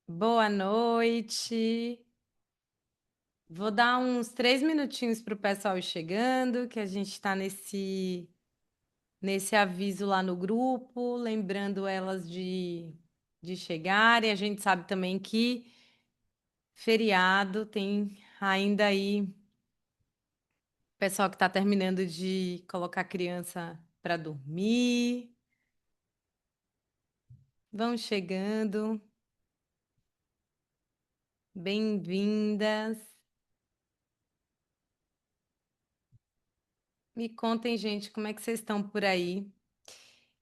Boa noite. Vou dar uns 3 minutinhos para o pessoal ir chegando, que a gente está nesse aviso lá no grupo, lembrando elas de chegarem. A gente sabe também que feriado tem ainda aí pessoal que está terminando de colocar a criança para dormir. Vão chegando, bem-vindas. Me contem, gente, como é que vocês estão por aí?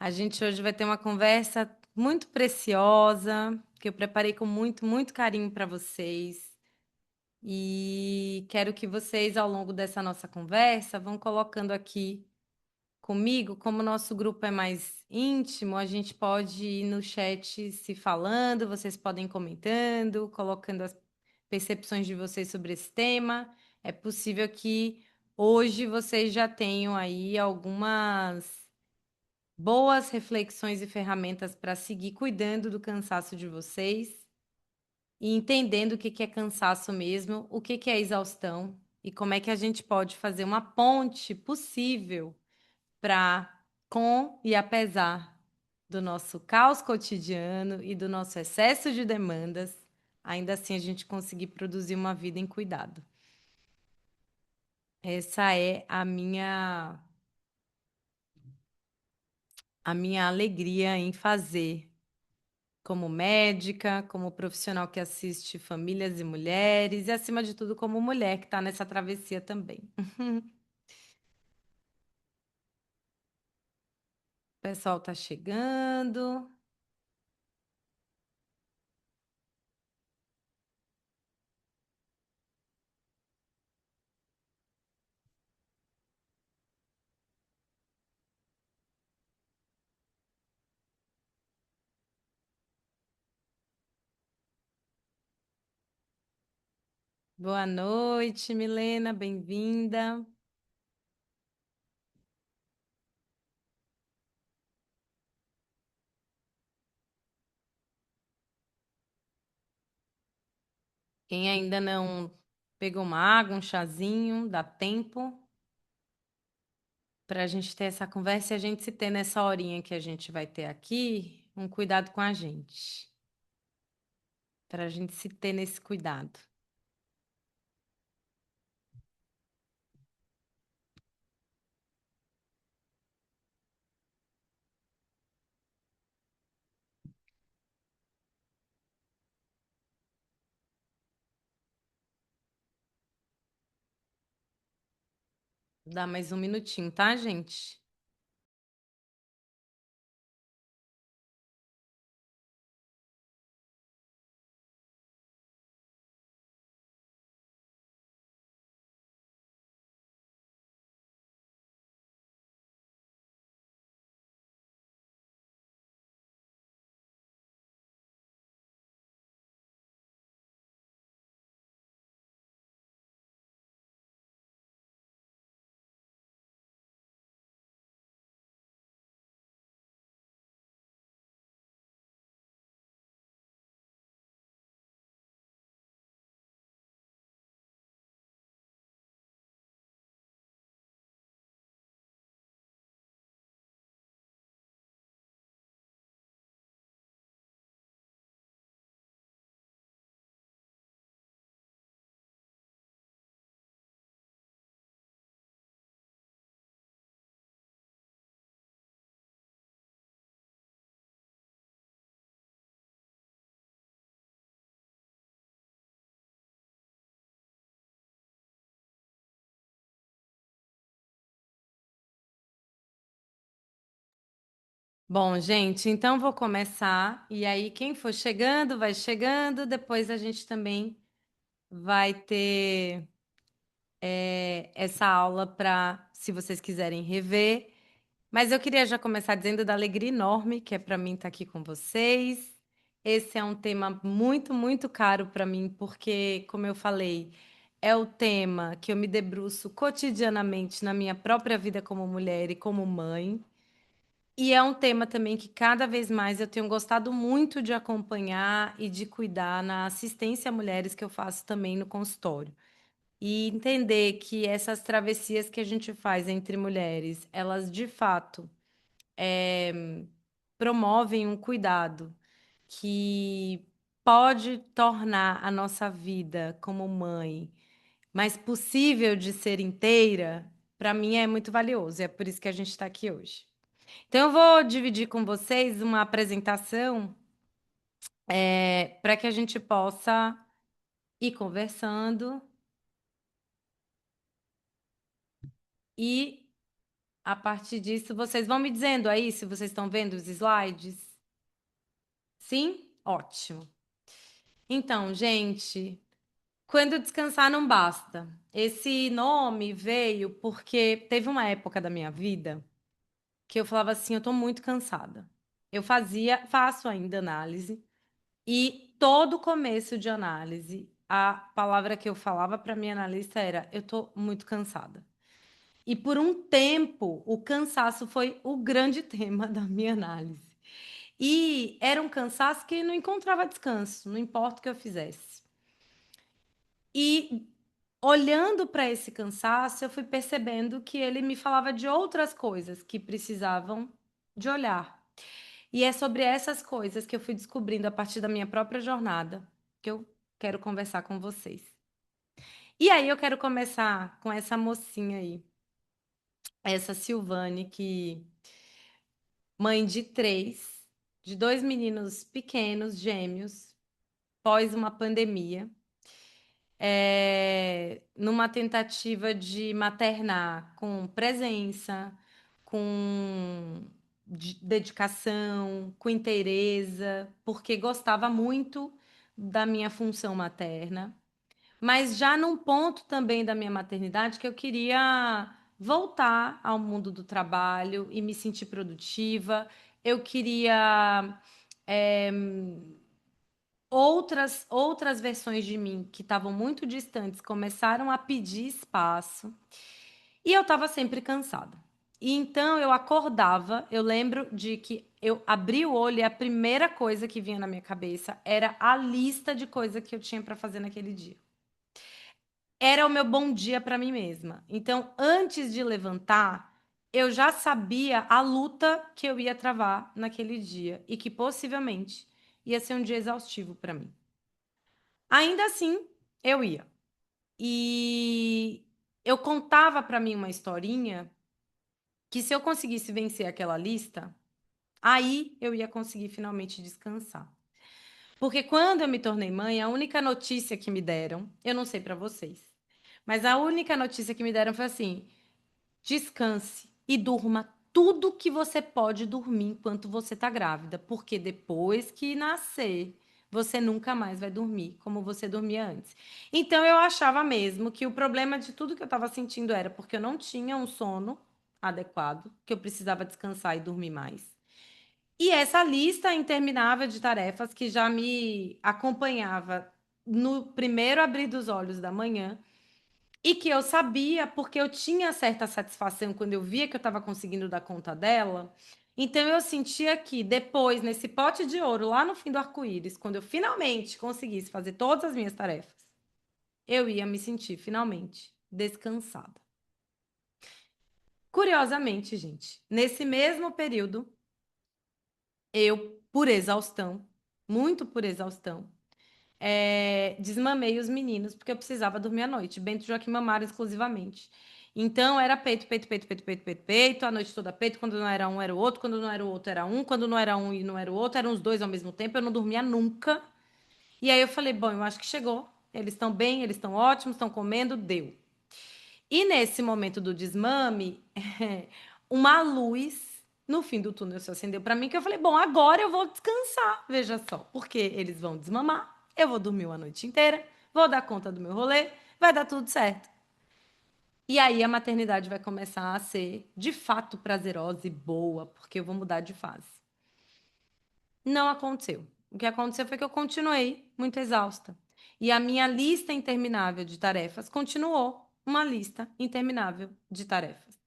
A gente hoje vai ter uma conversa muito preciosa, que eu preparei com muito, muito carinho para vocês. E quero que vocês, ao longo dessa nossa conversa, vão colocando aqui comigo, como o nosso grupo é mais íntimo, a gente pode ir no chat se falando, vocês podem ir comentando, colocando as percepções de vocês sobre esse tema. É possível que hoje vocês já tenham aí algumas boas reflexões e ferramentas para seguir cuidando do cansaço de vocês e entendendo o que que é cansaço mesmo, o que que é exaustão e como é que a gente pode fazer uma ponte possível para, com e apesar do nosso caos cotidiano e do nosso excesso de demandas, ainda assim a gente conseguir produzir uma vida em cuidado. Essa é a minha alegria em fazer como médica, como profissional que assiste famílias e mulheres, e acima de tudo, como mulher que está nessa travessia também. O pessoal está chegando. Boa noite, Milena, bem-vinda. Quem ainda não pegou uma água, um chazinho, dá tempo para a gente ter essa conversa e a gente se ter nessa horinha que a gente vai ter aqui, um cuidado com a gente, para a gente se ter nesse cuidado. Dá mais um minutinho, tá, gente? Bom, gente, então vou começar. E aí, quem for chegando, vai chegando. Depois a gente também vai ter essa aula para, se vocês quiserem rever. Mas eu queria já começar dizendo da alegria enorme que é para mim estar aqui com vocês. Esse é um tema muito, muito caro para mim, porque, como eu falei, é o tema que eu me debruço cotidianamente na minha própria vida como mulher e como mãe. E é um tema também que cada vez mais eu tenho gostado muito de acompanhar e de cuidar na assistência a mulheres que eu faço também no consultório. E entender que essas travessias que a gente faz entre mulheres, elas de fato promovem um cuidado que pode tornar a nossa vida como mãe mais possível de ser inteira, para mim é muito valioso. E é por isso que a gente está aqui hoje. Então, eu vou dividir com vocês uma apresentação para que a gente possa ir conversando e, a partir disso, vocês vão me dizendo aí se vocês estão vendo os slides. Sim? Ótimo. Então, gente, quando descansar não basta. Esse nome veio porque teve uma época da minha vida que eu falava assim, eu tô muito cansada. Eu faço ainda análise. E todo começo de análise, a palavra que eu falava para minha analista era: eu estou muito cansada. E por um tempo, o cansaço foi o grande tema da minha análise. E era um cansaço que não encontrava descanso, não importa o que eu fizesse. E olhando para esse cansaço, eu fui percebendo que ele me falava de outras coisas que precisavam de olhar. E é sobre essas coisas que eu fui descobrindo a partir da minha própria jornada que eu quero conversar com vocês. E aí eu quero começar com essa mocinha aí, essa Silvane, que mãe de três, de dois meninos pequenos, gêmeos, pós uma pandemia, numa tentativa de maternar com presença, com dedicação, com inteireza, porque gostava muito da minha função materna, mas já num ponto também da minha maternidade que eu queria voltar ao mundo do trabalho e me sentir produtiva. Eu queria outras versões de mim que estavam muito distantes começaram a pedir espaço e eu estava sempre cansada. E então eu acordava, eu lembro de que eu abri o olho e a primeira coisa que vinha na minha cabeça era a lista de coisas que eu tinha para fazer naquele dia. Era o meu bom dia para mim mesma. Então, antes de levantar, eu já sabia a luta que eu ia travar naquele dia e que possivelmente ia ser um dia exaustivo para mim. Ainda assim, eu ia. E eu contava para mim uma historinha que se eu conseguisse vencer aquela lista, aí eu ia conseguir finalmente descansar. Porque quando eu me tornei mãe, a única notícia que me deram, eu não sei para vocês, mas a única notícia que me deram foi assim: descanse e durma tudo que você pode dormir enquanto você está grávida, porque depois que nascer, você nunca mais vai dormir como você dormia antes. Então eu achava mesmo que o problema de tudo que eu estava sentindo era porque eu não tinha um sono adequado, que eu precisava descansar e dormir mais. E essa lista interminável de tarefas que já me acompanhava no primeiro abrir dos olhos da manhã e que eu sabia porque eu tinha certa satisfação quando eu via que eu estava conseguindo dar conta dela. Então eu sentia que depois, nesse pote de ouro, lá no fim do arco-íris, quando eu finalmente conseguisse fazer todas as minhas tarefas, eu ia me sentir finalmente descansada. Curiosamente, gente, nesse mesmo período, eu, por exaustão, muito por exaustão, desmamei os meninos, porque eu precisava dormir à noite. Bento e Joaquim mamaram exclusivamente. Então era peito, peito, peito, peito, peito, peito, peito, a noite toda peito. Quando não era um, era o outro. Quando não era o outro, era um. Quando não era um e não era o outro, eram os dois ao mesmo tempo. Eu não dormia nunca. E aí eu falei: bom, eu acho que chegou. Eles estão bem, eles estão ótimos, estão comendo, deu. E nesse momento do desmame, uma luz no fim do túnel se acendeu para mim, que eu falei: bom, agora eu vou descansar. Veja só, porque eles vão desmamar, eu vou dormir uma noite inteira, vou dar conta do meu rolê, vai dar tudo certo. E aí a maternidade vai começar a ser de fato prazerosa e boa, porque eu vou mudar de fase. Não aconteceu. O que aconteceu foi que eu continuei muito exausta. E a minha lista interminável de tarefas continuou uma lista interminável de tarefas.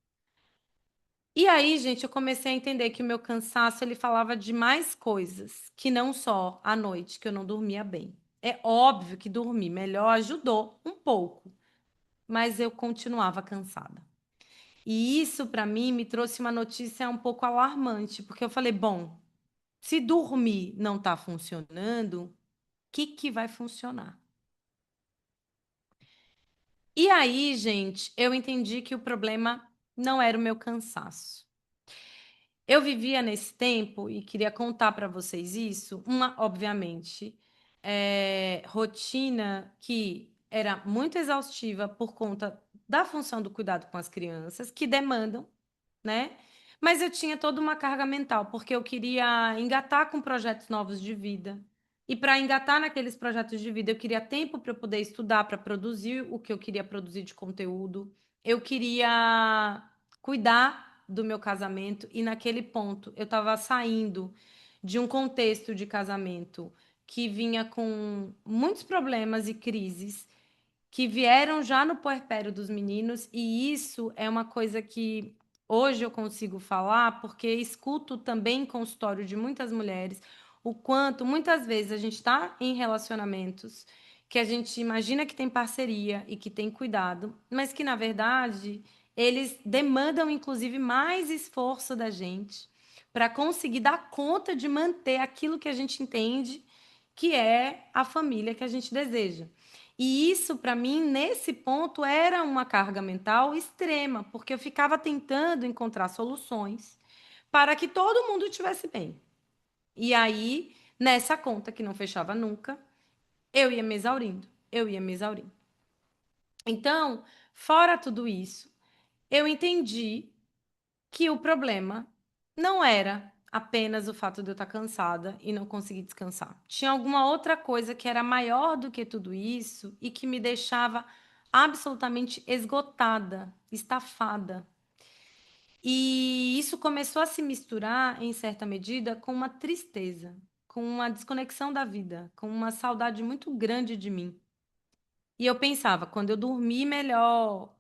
E aí, gente, eu comecei a entender que o meu cansaço ele falava de mais coisas, que não só à noite, que eu não dormia bem. É óbvio que dormir melhor ajudou um pouco, mas eu continuava cansada. E isso, para mim, me trouxe uma notícia um pouco alarmante, porque eu falei, bom, se dormir não está funcionando, o que que vai funcionar? E aí, gente, eu entendi que o problema não era o meu cansaço. Eu vivia nesse tempo e queria contar para vocês isso, uma, obviamente, rotina que era muito exaustiva por conta da função do cuidado com as crianças, que demandam, né? Mas eu tinha toda uma carga mental, porque eu queria engatar com projetos novos de vida. E para engatar naqueles projetos de vida, eu queria tempo para eu poder estudar, para produzir o que eu queria produzir de conteúdo. Eu queria cuidar do meu casamento, e naquele ponto eu estava saindo de um contexto de casamento que vinha com muitos problemas e crises que vieram já no puerpério dos meninos, e isso é uma coisa que hoje eu consigo falar porque escuto também em consultório de muitas mulheres o quanto muitas vezes a gente está em relacionamentos que a gente imagina que tem parceria e que tem cuidado, mas que na verdade eles demandam inclusive mais esforço da gente para conseguir dar conta de manter aquilo que a gente entende que é a família que a gente deseja. E isso, para mim, nesse ponto, era uma carga mental extrema, porque eu ficava tentando encontrar soluções para que todo mundo estivesse bem. E aí, nessa conta que não fechava nunca, eu ia me exaurindo, eu ia me exaurindo. Então, fora tudo isso, eu entendi que o problema não era apenas o fato de eu estar cansada e não conseguir descansar. Tinha alguma outra coisa que era maior do que tudo isso e que me deixava absolutamente esgotada, estafada. E isso começou a se misturar, em certa medida, com uma tristeza, com uma desconexão da vida, com uma saudade muito grande de mim. E eu pensava, quando eu dormir melhor,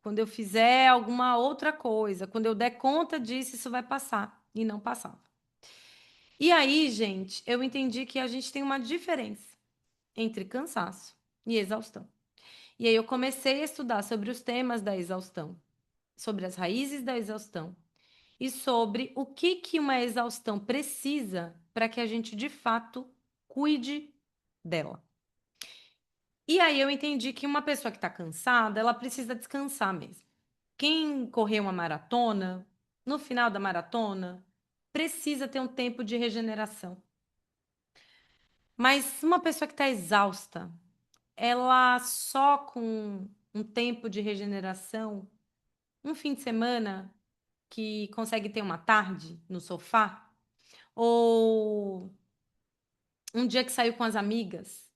quando eu fizer alguma outra coisa, quando eu der conta disso, isso vai passar. E não passava. E aí, gente, eu entendi que a gente tem uma diferença entre cansaço e exaustão. E aí eu comecei a estudar sobre os temas da exaustão, sobre as raízes da exaustão e sobre o que que uma exaustão precisa para que a gente de fato cuide dela. E aí eu entendi que uma pessoa que está cansada, ela precisa descansar mesmo. Quem correu uma maratona, no final da maratona, precisa ter um tempo de regeneração. Mas uma pessoa que está exausta, ela só com um tempo de regeneração, um fim de semana que consegue ter uma tarde no sofá, ou um dia que saiu com as amigas,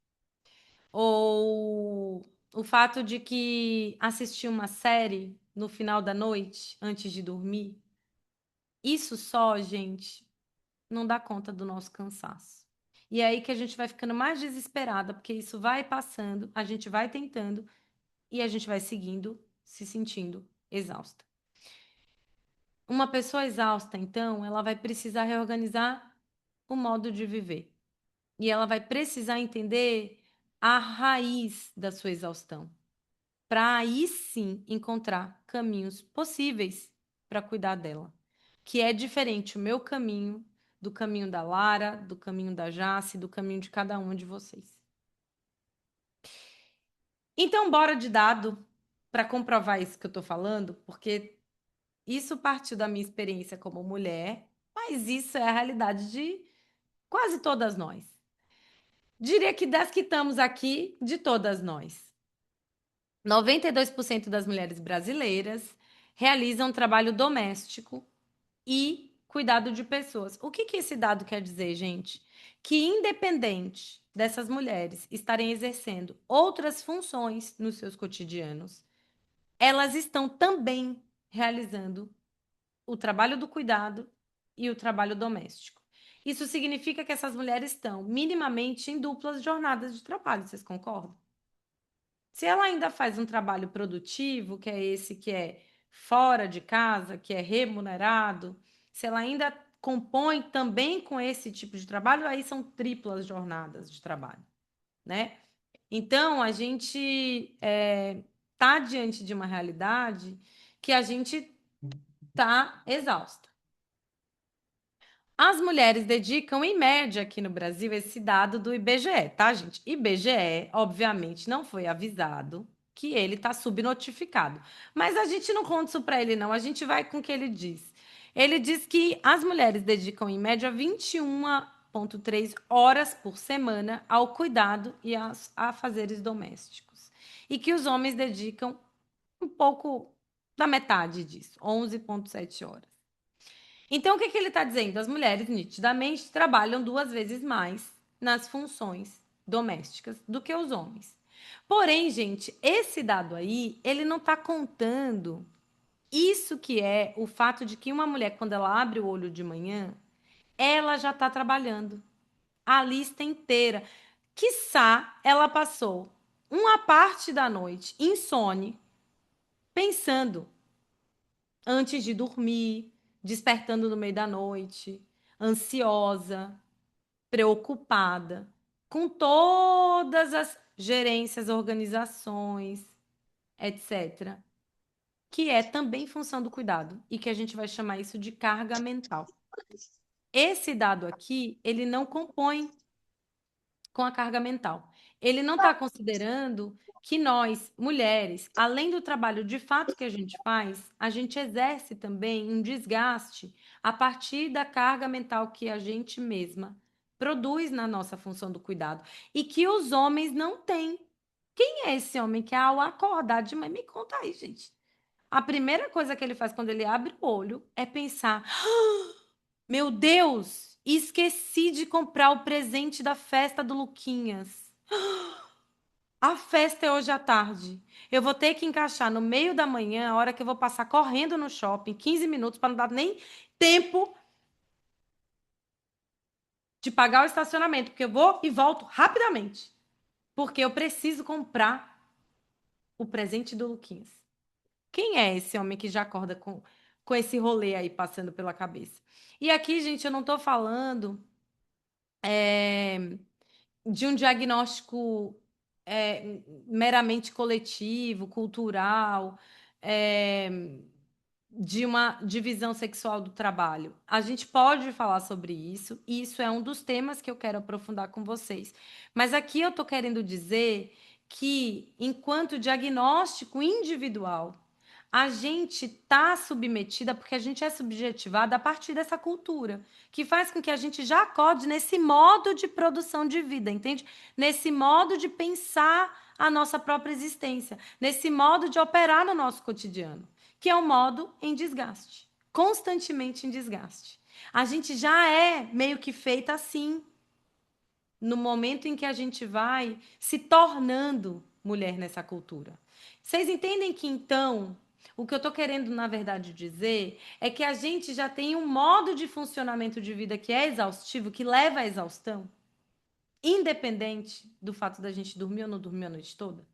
ou o fato de que assistiu uma série no final da noite, antes de dormir, isso só, gente, não dá conta do nosso cansaço. E é aí que a gente vai ficando mais desesperada, porque isso vai passando, a gente vai tentando e a gente vai seguindo, se sentindo exausta. Uma pessoa exausta, então, ela vai precisar reorganizar o modo de viver. E ela vai precisar entender a raiz da sua exaustão, para aí sim encontrar caminhos possíveis para cuidar dela, que é diferente o meu caminho do caminho da Lara, do caminho da Jace, do caminho de cada um de vocês. Então, bora de dado para comprovar isso que eu estou falando, porque isso partiu da minha experiência como mulher, mas isso é a realidade de quase todas nós. Diria que das que estamos aqui, de todas nós. 92% das mulheres brasileiras realizam trabalho doméstico e cuidado de pessoas. O que que esse dado quer dizer, gente? Que independente dessas mulheres estarem exercendo outras funções nos seus cotidianos, elas estão também realizando o trabalho do cuidado e o trabalho doméstico. Isso significa que essas mulheres estão minimamente em duplas jornadas de trabalho, vocês concordam? Se ela ainda faz um trabalho produtivo, que é esse que é fora de casa, que é remunerado, se ela ainda compõe também com esse tipo de trabalho, aí são triplas jornadas de trabalho, né? Então, a gente está diante de uma realidade que a gente está exausta. As mulheres dedicam, em média, aqui no Brasil, esse dado do IBGE, tá, gente? IBGE, obviamente, não foi avisado que ele está subnotificado. Mas a gente não conta isso para ele, não. A gente vai com o que ele diz. Ele diz que as mulheres dedicam, em média, 21,3 horas por semana ao cuidado e a afazeres domésticos. E que os homens dedicam um pouco da metade disso, 11,7 horas. Então, o que que ele está dizendo? As mulheres, nitidamente, trabalham 2 vezes mais nas funções domésticas do que os homens. Porém, gente, esse dado aí, ele não está contando isso que é o fato de que uma mulher, quando ela abre o olho de manhã, ela já está trabalhando a lista inteira. Quiçá ela passou uma parte da noite insone, pensando antes de dormir, despertando no meio da noite, ansiosa, preocupada, com todas as gerências, organizações, etc., que é também função do cuidado e que a gente vai chamar isso de carga mental. Esse dado aqui, ele não compõe com a carga mental. Ele não está considerando que nós, mulheres, além do trabalho de fato que a gente faz, a gente exerce também um desgaste a partir da carga mental que a gente mesma produz na nossa função do cuidado e que os homens não têm. Quem é esse homem que, ao acordar de manhã, me conta aí, gente. A primeira coisa que ele faz quando ele abre o olho é pensar: meu Deus, esqueci de comprar o presente da festa do Luquinhas. A festa é hoje à tarde. Eu vou ter que encaixar no meio da manhã, a hora que eu vou passar correndo no shopping, 15 minutos, para não dar nem tempo de pagar o estacionamento, porque eu vou e volto rapidamente. Porque eu preciso comprar o presente do Luquinhas. Quem é esse homem que já acorda com esse rolê aí passando pela cabeça? E aqui, gente, eu não estou falando de um diagnóstico meramente coletivo, cultural, é, de uma divisão sexual do trabalho. A gente pode falar sobre isso, e isso é um dos temas que eu quero aprofundar com vocês. Mas aqui eu estou querendo dizer que, enquanto diagnóstico individual, a gente está submetida, porque a gente é subjetivada a partir dessa cultura, que faz com que a gente já acorde nesse modo de produção de vida, entende? Nesse modo de pensar a nossa própria existência, nesse modo de operar no nosso cotidiano, que é um modo em desgaste, constantemente em desgaste. A gente já é meio que feita assim, no momento em que a gente vai se tornando mulher nessa cultura. Vocês entendem que então o que eu estou querendo, na verdade, dizer é que a gente já tem um modo de funcionamento de vida que é exaustivo, que leva à exaustão, independente do fato da gente dormir ou não dormir a noite toda?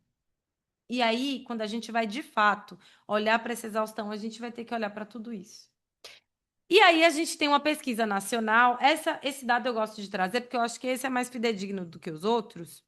E aí, quando a gente vai de fato olhar para essa exaustão, a gente vai ter que olhar para tudo isso. E aí a gente tem uma pesquisa nacional. Esse dado eu gosto de trazer porque eu acho que esse é mais fidedigno do que os outros.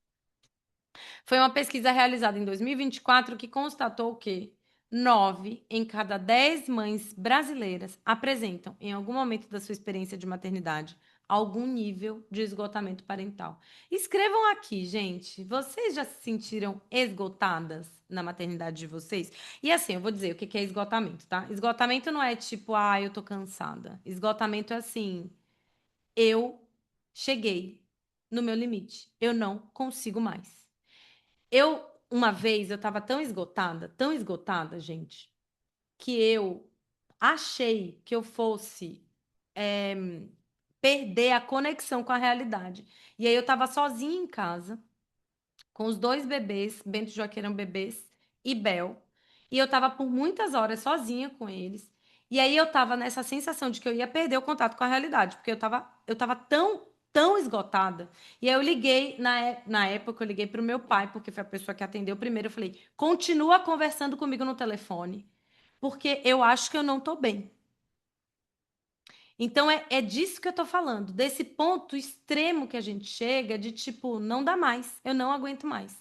Foi uma pesquisa realizada em 2024 que constatou que 9 em cada 10 mães brasileiras apresentam, em algum momento da sua experiência de maternidade, algum nível de esgotamento parental. Escrevam aqui, gente. Vocês já se sentiram esgotadas na maternidade de vocês? E assim, eu vou dizer o que é esgotamento, tá? Esgotamento não é tipo, eu tô cansada. Esgotamento é assim, eu cheguei no meu limite. Eu não consigo mais. Uma vez, eu estava tão esgotada, gente, que eu achei que eu fosse é, perder a conexão com a realidade. E aí eu estava sozinha em casa, com os 2 bebês, Bento e Joaquim eram bebês, e Bel. E eu estava por muitas horas sozinha com eles. E aí eu estava nessa sensação de que eu ia perder o contato com a realidade, porque eu tava tão esgotada. E aí eu liguei, na época, eu liguei para o meu pai, porque foi a pessoa que atendeu primeiro. Eu falei: continua conversando comigo no telefone, porque eu acho que eu não tô bem. Então é disso que eu tô falando, desse ponto extremo que a gente chega de tipo, não dá mais, eu não aguento mais.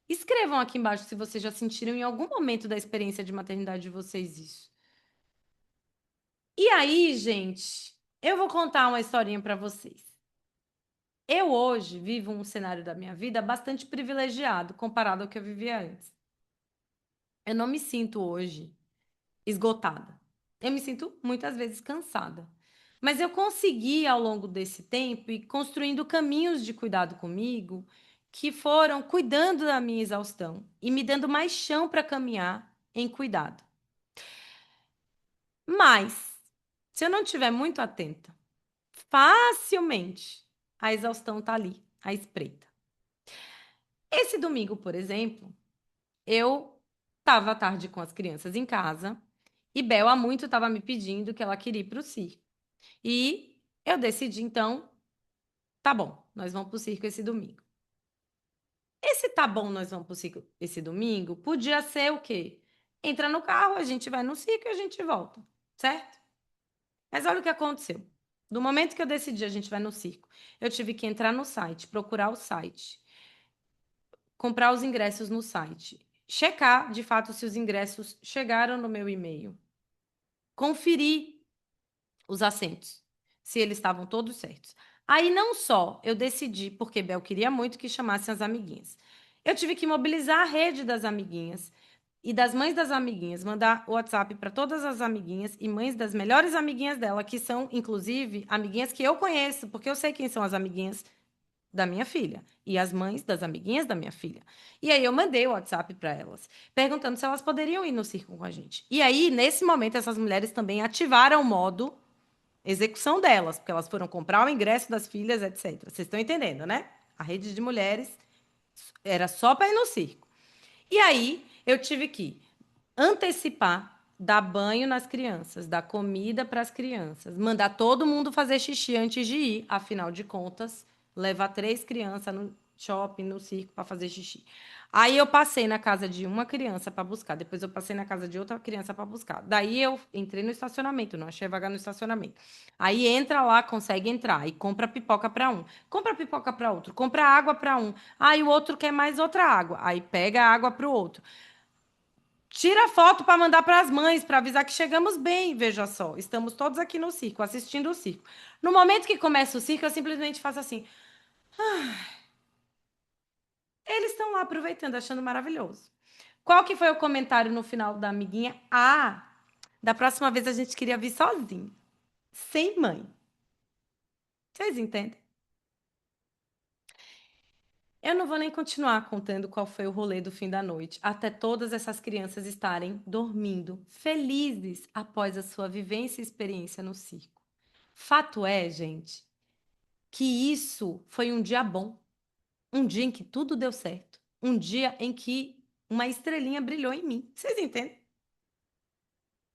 Escrevam aqui embaixo se vocês já sentiram em algum momento da experiência de maternidade de vocês isso. E aí, gente, eu vou contar uma historinha para vocês. Eu hoje vivo um cenário da minha vida bastante privilegiado comparado ao que eu vivia antes. Eu não me sinto hoje esgotada. Eu me sinto muitas vezes cansada. Mas eu consegui, ao longo desse tempo, ir construindo caminhos de cuidado comigo que foram cuidando da minha exaustão e me dando mais chão para caminhar em cuidado. Mas, se eu não estiver muito atenta, facilmente a exaustão está ali, à espreita. Esse domingo, por exemplo, eu estava à tarde com as crianças em casa e Bel há muito estava me pedindo que ela queria ir para o circo. E eu decidi, então, tá bom, nós vamos para o circo esse domingo. Esse tá bom, nós vamos para o circo esse domingo, podia ser o quê? Entra no carro, a gente vai no circo e a gente volta, certo? Mas olha o que aconteceu. Do momento que eu decidi a gente vai no circo, eu tive que entrar no site, procurar o site, comprar os ingressos no site, checar de fato se os ingressos chegaram no meu e-mail, conferir os assentos, se eles estavam todos certos. Aí não só eu decidi, porque Bel queria muito que chamassem as amiguinhas. Eu tive que mobilizar a rede das amiguinhas e das mães das amiguinhas, mandar o WhatsApp para todas as amiguinhas e mães das melhores amiguinhas dela, que são, inclusive, amiguinhas que eu conheço, porque eu sei quem são as amiguinhas da minha filha e as mães das amiguinhas da minha filha. E aí eu mandei o WhatsApp para elas, perguntando se elas poderiam ir no circo com a gente. E aí, nesse momento, essas mulheres também ativaram o modo execução delas, porque elas foram comprar o ingresso das filhas, etc. Vocês estão entendendo, né? A rede de mulheres era só para ir no circo. E aí eu tive que antecipar, dar banho nas crianças, dar comida para as crianças, mandar todo mundo fazer xixi antes de ir, afinal de contas, levar 3 crianças no shopping, no circo para fazer xixi. Aí eu passei na casa de uma criança para buscar, depois eu passei na casa de outra criança para buscar. Daí eu entrei no estacionamento, não achei vaga no estacionamento. Aí entra lá, consegue entrar e compra pipoca para um, compra pipoca para outro, compra água para um. Aí o outro quer mais outra água, aí pega a água para o outro. Tira foto para mandar para as mães, para avisar que chegamos bem. Veja só, estamos todos aqui no circo, assistindo o circo. No momento que começa o circo, eu simplesmente faço assim. Eles estão lá aproveitando, achando maravilhoso. Qual que foi o comentário no final da amiguinha? Ah, da próxima vez a gente queria vir sozinho, sem mãe. Vocês entendem? Eu não vou nem continuar contando qual foi o rolê do fim da noite, até todas essas crianças estarem dormindo, felizes após a sua vivência e experiência no circo. Fato é, gente, que isso foi um dia bom, um dia em que tudo deu certo, um dia em que uma estrelinha brilhou em mim. Vocês entendem?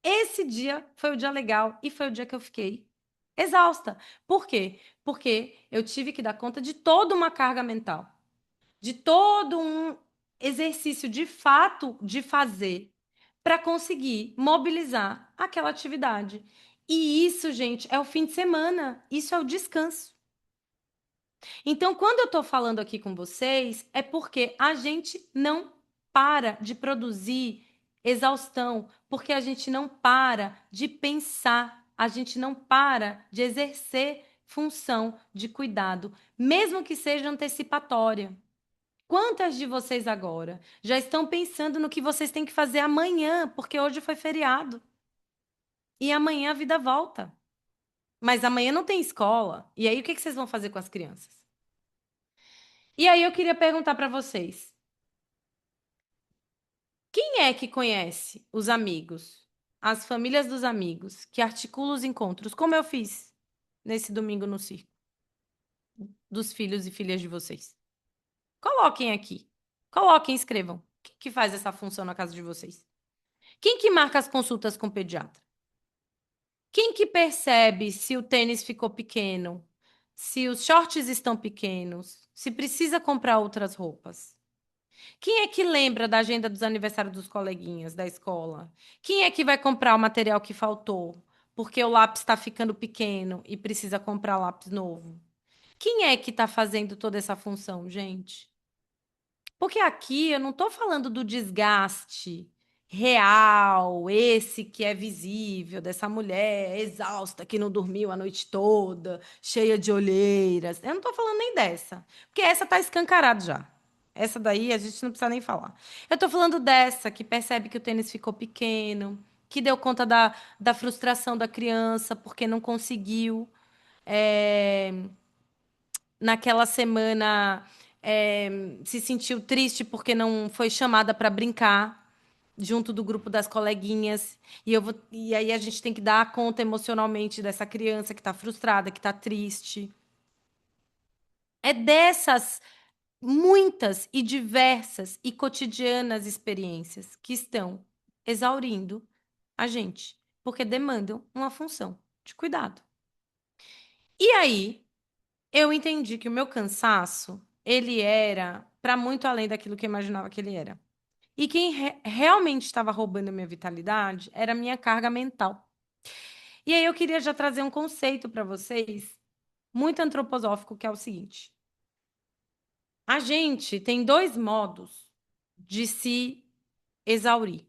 Esse dia foi o dia legal e foi o dia que eu fiquei exausta. Por quê? Porque eu tive que dar conta de toda uma carga mental, de todo um exercício de fato de fazer para conseguir mobilizar aquela atividade. E isso, gente, é o fim de semana, isso é o descanso. Então, quando eu estou falando aqui com vocês, é porque a gente não para de produzir exaustão, porque a gente não para de pensar, a gente não para de exercer função de cuidado, mesmo que seja antecipatória. Quantas de vocês agora já estão pensando no que vocês têm que fazer amanhã, porque hoje foi feriado e amanhã a vida volta? Mas amanhã não tem escola. E aí o que que vocês vão fazer com as crianças? E aí eu queria perguntar para vocês: quem é que conhece os amigos, as famílias dos amigos, que articulam os encontros, como eu fiz nesse domingo no circo, dos filhos e filhas de vocês? Coloquem aqui. Coloquem, escrevam. Quem que faz essa função na casa de vocês? Quem que marca as consultas com o pediatra? Quem que percebe se o tênis ficou pequeno, se os shorts estão pequenos, se precisa comprar outras roupas? Quem é que lembra da agenda dos aniversários dos coleguinhas da escola? Quem é que vai comprar o material que faltou? Porque o lápis está ficando pequeno e precisa comprar lápis novo. Quem é que está fazendo toda essa função, gente? Porque aqui eu não estou falando do desgaste real, esse que é visível, dessa mulher exausta que não dormiu a noite toda, cheia de olheiras. Eu não estou falando nem dessa, porque essa está escancarada já. Essa daí a gente não precisa nem falar. Eu estou falando dessa que percebe que o tênis ficou pequeno, que deu conta da frustração da criança porque não conseguiu. é, Naquela semana se sentiu triste porque não foi chamada para brincar junto do grupo das coleguinhas. E aí a gente tem que dar conta emocionalmente dessa criança que está frustrada, que está triste. É dessas muitas e diversas e cotidianas experiências que estão exaurindo a gente, porque demandam uma função de cuidado. E aí, eu entendi que o meu cansaço, ele era para muito além daquilo que eu imaginava que ele era. E quem realmente estava roubando a minha vitalidade era a minha carga mental. E aí eu queria já trazer um conceito para vocês, muito antroposófico, que é o seguinte: a gente tem dois modos de se exaurir.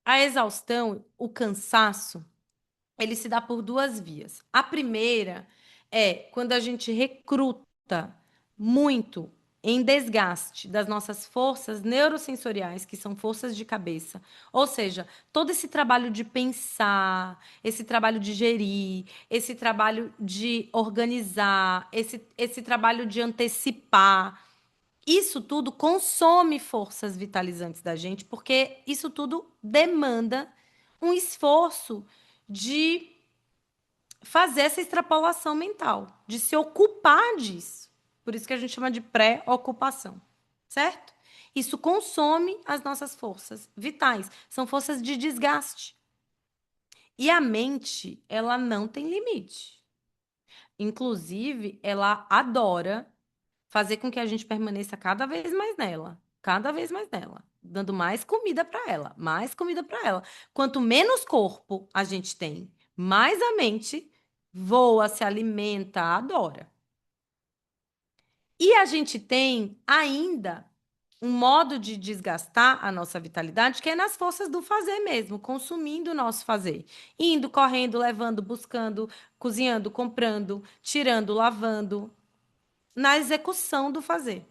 A exaustão, o cansaço, ele se dá por duas vias. A primeira é quando a gente recruta muito em desgaste das nossas forças neurosensoriais, que são forças de cabeça. Ou seja, todo esse trabalho de pensar, esse trabalho de gerir, esse trabalho de organizar, esse trabalho de antecipar. Isso tudo consome forças vitalizantes da gente, porque isso tudo demanda um esforço de fazer essa extrapolação mental, de se ocupar disso. Por isso que a gente chama de pré-ocupação, certo? Isso consome as nossas forças vitais, são forças de desgaste. E a mente, ela não tem limite. Inclusive, ela adora fazer com que a gente permaneça cada vez mais nela, dando mais comida para ela, mais comida para ela. Quanto menos corpo a gente tem, mais a mente voa, se alimenta, adora. E a gente tem ainda um modo de desgastar a nossa vitalidade que é nas forças do fazer mesmo, consumindo o nosso fazer. Indo, correndo, levando, buscando, cozinhando, comprando, tirando, lavando, na execução do fazer.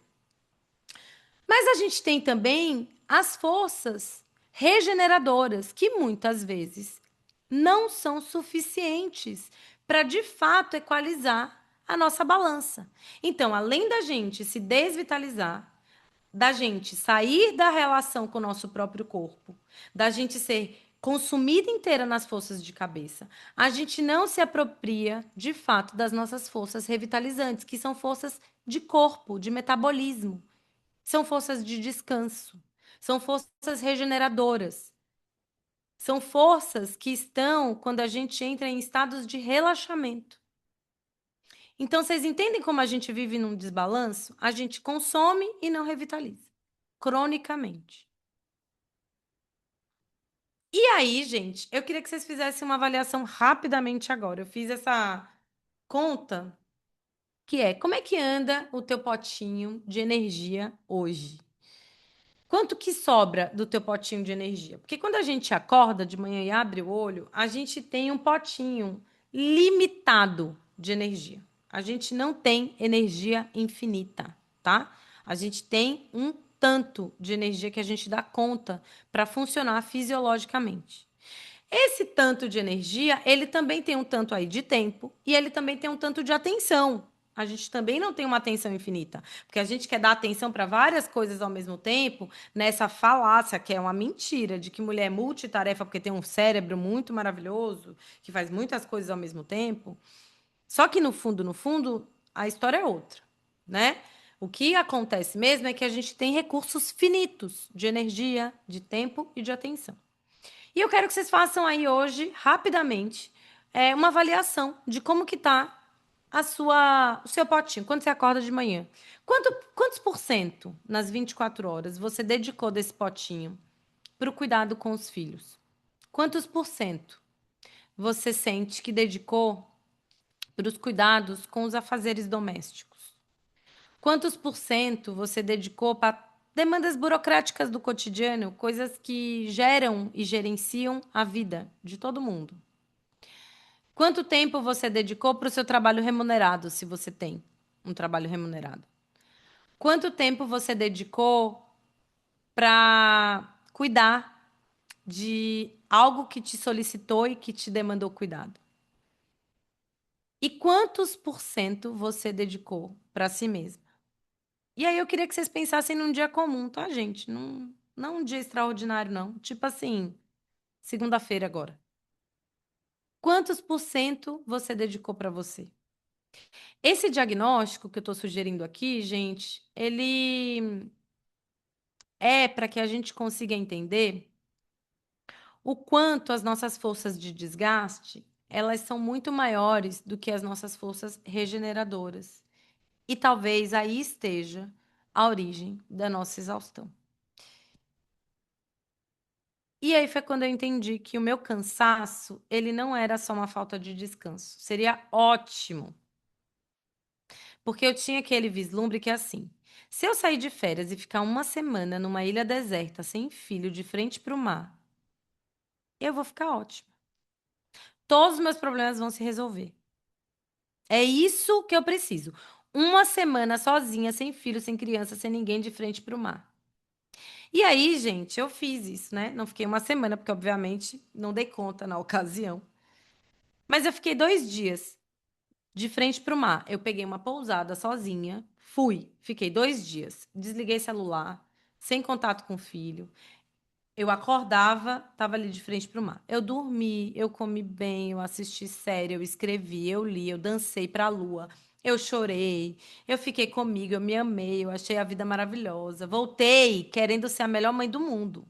Mas a gente tem também as forças regeneradoras, que muitas vezes não são suficientes para de fato equalizar a nossa balança. Então, além da gente se desvitalizar, da gente sair da relação com o nosso próprio corpo, da gente ser consumida inteira nas forças de cabeça, a gente não se apropria de fato das nossas forças revitalizantes, que são forças de corpo, de metabolismo. São forças de descanso, são forças regeneradoras, são forças que estão quando a gente entra em estados de relaxamento. Então, vocês entendem como a gente vive num desbalanço? A gente consome e não revitaliza, cronicamente. E aí, gente, eu queria que vocês fizessem uma avaliação rapidamente agora. Eu fiz essa conta, que é como é que anda o teu potinho de energia hoje? Quanto que sobra do teu potinho de energia? Porque quando a gente acorda de manhã e abre o olho, a gente tem um potinho limitado de energia. A gente não tem energia infinita, tá? A gente tem um tanto de energia que a gente dá conta para funcionar fisiologicamente. Esse tanto de energia, ele também tem um tanto aí de tempo e ele também tem um tanto de atenção. A gente também não tem uma atenção infinita, porque a gente quer dar atenção para várias coisas ao mesmo tempo, nessa falácia que é uma mentira de que mulher é multitarefa porque tem um cérebro muito maravilhoso, que faz muitas coisas ao mesmo tempo. Só que no fundo, a história é outra, né? O que acontece mesmo é que a gente tem recursos finitos de energia, de tempo e de atenção. E eu quero que vocês façam aí hoje, rapidamente, uma avaliação de como que está o seu potinho, quando você acorda de manhã. Quantos por cento nas 24 horas você dedicou desse potinho para o cuidado com os filhos? Quantos por cento você sente que dedicou para os cuidados com os afazeres domésticos? Quantos por cento você dedicou para demandas burocráticas do cotidiano, coisas que geram e gerenciam a vida de todo mundo? Quanto tempo você dedicou para o seu trabalho remunerado, se você tem um trabalho remunerado? Quanto tempo você dedicou para cuidar de algo que te solicitou e que te demandou cuidado? E quantos por cento você dedicou para si mesmo? E aí eu queria que vocês pensassem num dia comum, tá, gente? Não um dia extraordinário, não. Tipo assim, segunda-feira agora. Quantos por cento você dedicou para você? Esse diagnóstico que eu estou sugerindo aqui, gente, ele é para que a gente consiga entender o quanto as nossas forças de desgaste, elas são muito maiores do que as nossas forças regeneradoras. E talvez aí esteja a origem da nossa exaustão. E aí foi quando eu entendi que o meu cansaço, ele não era só uma falta de descanso. Seria ótimo, porque eu tinha aquele vislumbre que é assim: se eu sair de férias e ficar uma semana numa ilha deserta, sem filho, de frente para o mar, eu vou ficar ótima. Todos os meus problemas vão se resolver. É isso que eu preciso. Uma semana sozinha, sem filho, sem criança, sem ninguém, de frente para o mar. E aí, gente, eu fiz isso, né? Não fiquei uma semana, porque obviamente não dei conta na ocasião. Mas eu fiquei 2 dias de frente para o mar. Eu peguei uma pousada sozinha, fui, fiquei 2 dias, desliguei celular, sem contato com o filho. Eu acordava, estava ali de frente para o mar. Eu dormi, eu comi bem, eu assisti série, eu escrevi, eu li, eu dancei para a lua. Eu chorei, eu fiquei comigo, eu me amei, eu achei a vida maravilhosa. Voltei querendo ser a melhor mãe do mundo.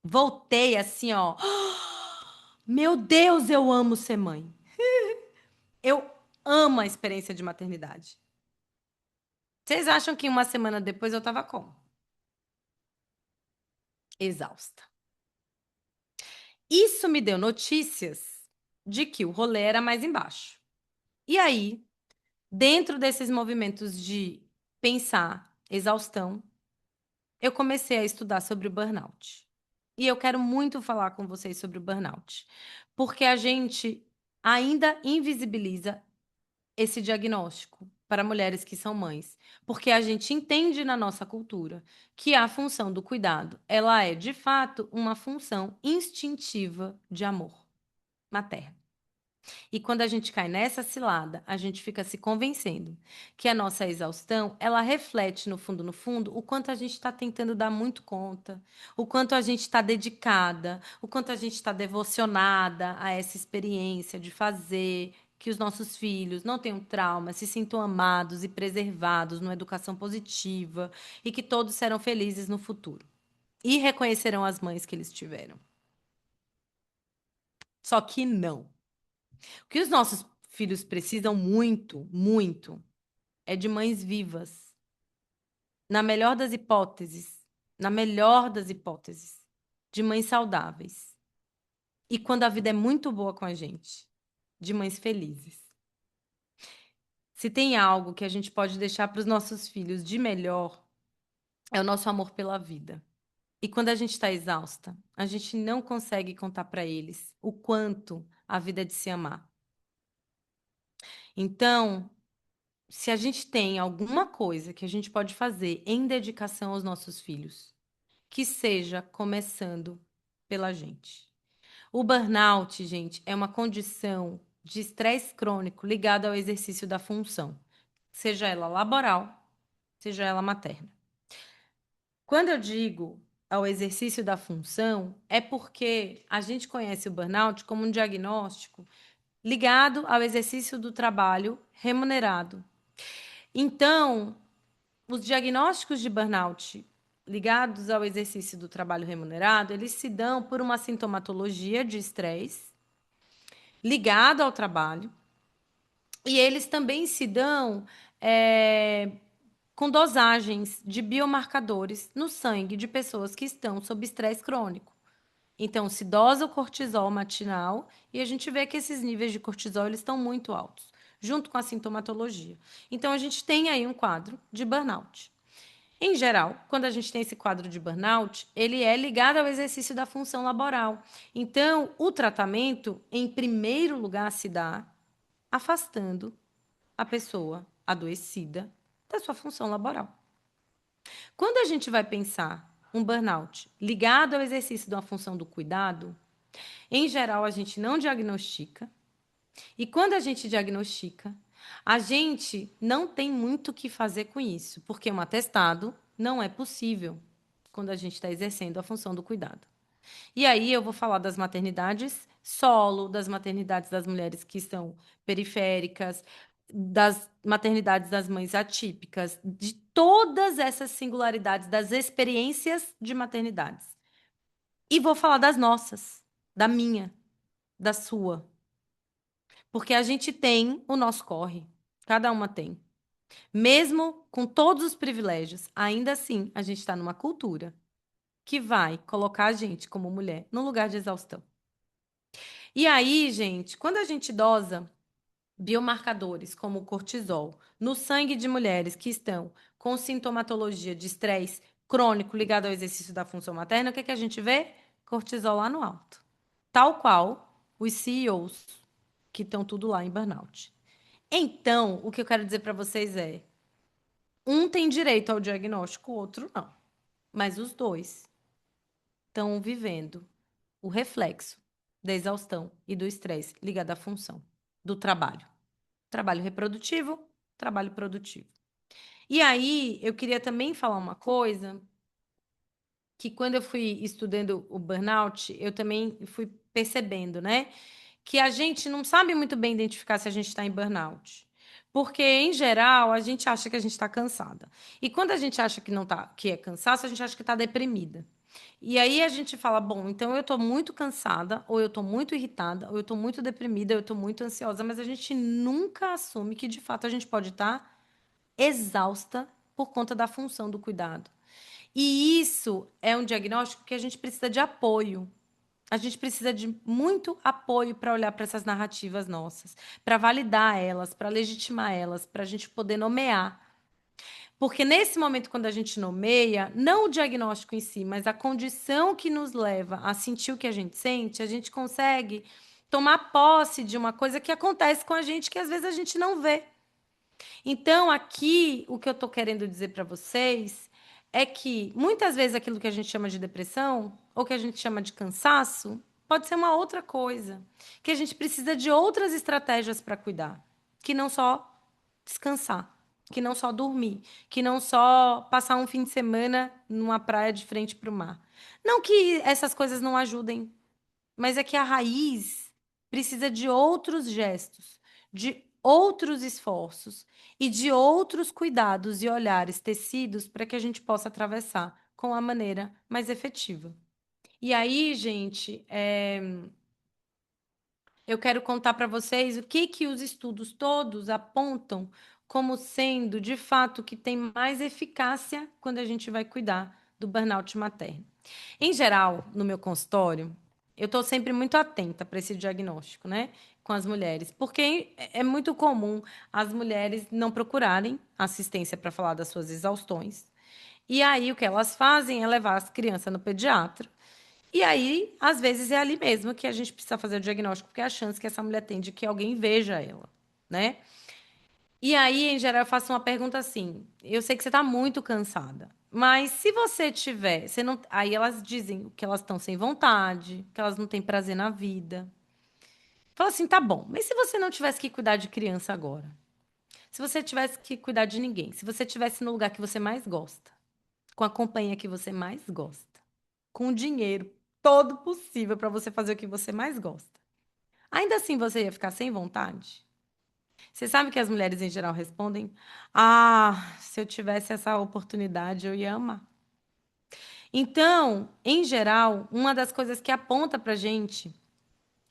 Voltei assim, ó. Meu Deus, eu amo ser mãe. Eu amo a experiência de maternidade. Vocês acham que uma semana depois eu tava como? Exausta. Isso me deu notícias de que o rolê era mais embaixo. E aí, dentro desses movimentos de pensar exaustão, eu comecei a estudar sobre o burnout. E eu quero muito falar com vocês sobre o burnout, porque a gente ainda invisibiliza esse diagnóstico para mulheres que são mães, porque a gente entende na nossa cultura que a função do cuidado, ela é de fato uma função instintiva de amor materno. E quando a gente cai nessa cilada, a gente fica se convencendo que a nossa exaustão, ela reflete no fundo, o quanto a gente está tentando dar muito conta, o quanto a gente está dedicada, o quanto a gente está devocionada a essa experiência de fazer que os nossos filhos não tenham trauma, se sintam amados e preservados numa educação positiva e que todos serão felizes no futuro. E reconhecerão as mães que eles tiveram. Só que não. O que os nossos filhos precisam muito, muito, é de mães vivas. Na melhor das hipóteses, na melhor das hipóteses, de mães saudáveis. E quando a vida é muito boa com a gente, de mães felizes. Se tem algo que a gente pode deixar para os nossos filhos de melhor, é o nosso amor pela vida. E quando a gente está exausta, a gente não consegue contar para eles o quanto a vida é de se amar. Então, se a gente tem alguma coisa que a gente pode fazer em dedicação aos nossos filhos, que seja começando pela gente. O burnout, gente, é uma condição de estresse crônico ligada ao exercício da função, seja ela laboral, seja ela materna. Quando eu digo ao exercício da função, é porque a gente conhece o burnout como um diagnóstico ligado ao exercício do trabalho remunerado. Então, os diagnósticos de burnout ligados ao exercício do trabalho remunerado, eles se dão por uma sintomatologia de estresse ligado ao trabalho E eles também se dão é, com dosagens de biomarcadores no sangue de pessoas que estão sob estresse crônico. Então, se dosa o cortisol matinal e a gente vê que esses níveis de cortisol eles estão muito altos, junto com a sintomatologia. Então, a gente tem aí um quadro de burnout. Em geral, quando a gente tem esse quadro de burnout, ele é ligado ao exercício da função laboral. Então, o tratamento, em primeiro lugar, se dá afastando a pessoa adoecida da sua função laboral. Quando a gente vai pensar um burnout ligado ao exercício de uma função do cuidado, em geral a gente não diagnostica. E quando a gente diagnostica, a gente não tem muito o que fazer com isso, porque um atestado não é possível quando a gente está exercendo a função do cuidado. E aí eu vou falar das maternidades solo, das maternidades das mulheres que são periféricas, das maternidades das mães atípicas, de todas essas singularidades das experiências de maternidades. E vou falar das nossas, da minha, da sua, porque a gente tem o nosso corre, cada uma tem. Mesmo com todos os privilégios, ainda assim, a gente está numa cultura que vai colocar a gente, como mulher, no lugar de exaustão. E aí, gente, quando a gente dosa biomarcadores como o cortisol no sangue de mulheres que estão com sintomatologia de estresse crônico ligado ao exercício da função materna, o que é que a gente vê? Cortisol lá no alto. Tal qual os CEOs que estão tudo lá em burnout. Então, o que eu quero dizer para vocês é: um tem direito ao diagnóstico, o outro não. Mas os dois estão vivendo o reflexo da exaustão e do estresse ligado à função do trabalho. Trabalho reprodutivo, trabalho produtivo. E aí, eu queria também falar uma coisa que quando eu fui estudando o burnout, eu também fui percebendo, né? Que a gente não sabe muito bem identificar se a gente está em burnout. Porque, em geral, a gente acha que a gente está cansada. E quando a gente acha que não tá, que é cansaço, a gente acha que está deprimida. E aí a gente fala, bom, então eu estou muito cansada, ou eu estou muito irritada, ou eu estou muito deprimida, ou eu estou muito ansiosa, mas a gente nunca assume que, de fato, a gente pode estar exausta por conta da função do cuidado. E isso é um diagnóstico que a gente precisa de apoio. A gente precisa de muito apoio para olhar para essas narrativas nossas, para validar elas, para legitimar elas, para a gente poder nomear. Porque nesse momento, quando a gente nomeia, não o diagnóstico em si, mas a condição que nos leva a sentir o que a gente consegue tomar posse de uma coisa que acontece com a gente que às vezes a gente não vê. Então, aqui, o que eu estou querendo dizer para vocês é que muitas vezes aquilo que a gente chama de depressão, ou que a gente chama de cansaço, pode ser uma outra coisa. Que a gente precisa de outras estratégias para cuidar, que não só descansar, que não só dormir, que não só passar um fim de semana numa praia de frente para o mar. Não que essas coisas não ajudem, mas é que a raiz precisa de outros gestos, de outros esforços e de outros cuidados e olhares tecidos para que a gente possa atravessar com a maneira mais efetiva. E aí, gente, eu quero contar para vocês o que que os estudos todos apontam como sendo, de fato, que tem mais eficácia quando a gente vai cuidar do burnout materno. Em geral, no meu consultório, eu estou sempre muito atenta para esse diagnóstico, né, com as mulheres, porque é muito comum as mulheres não procurarem assistência para falar das suas exaustões. E aí o que elas fazem é levar as crianças no pediatra. E aí, às vezes, é ali mesmo que a gente precisa fazer o diagnóstico, porque é a chance que essa mulher tem de que alguém veja ela, né? E aí, em geral, eu faço uma pergunta assim: eu sei que você está muito cansada, mas se você tiver, você não. Aí elas dizem que elas estão sem vontade, que elas não têm prazer na vida. Fala assim, tá bom, mas se você não tivesse que cuidar de criança agora? Se você tivesse que cuidar de ninguém? Se você estivesse no lugar que você mais gosta, com a companhia que você mais gosta, com o dinheiro todo possível para você fazer o que você mais gosta, ainda assim você ia ficar sem vontade? Você sabe que as mulheres em geral respondem: ah, se eu tivesse essa oportunidade, eu ia amar. Então, em geral, uma das coisas que aponta para gente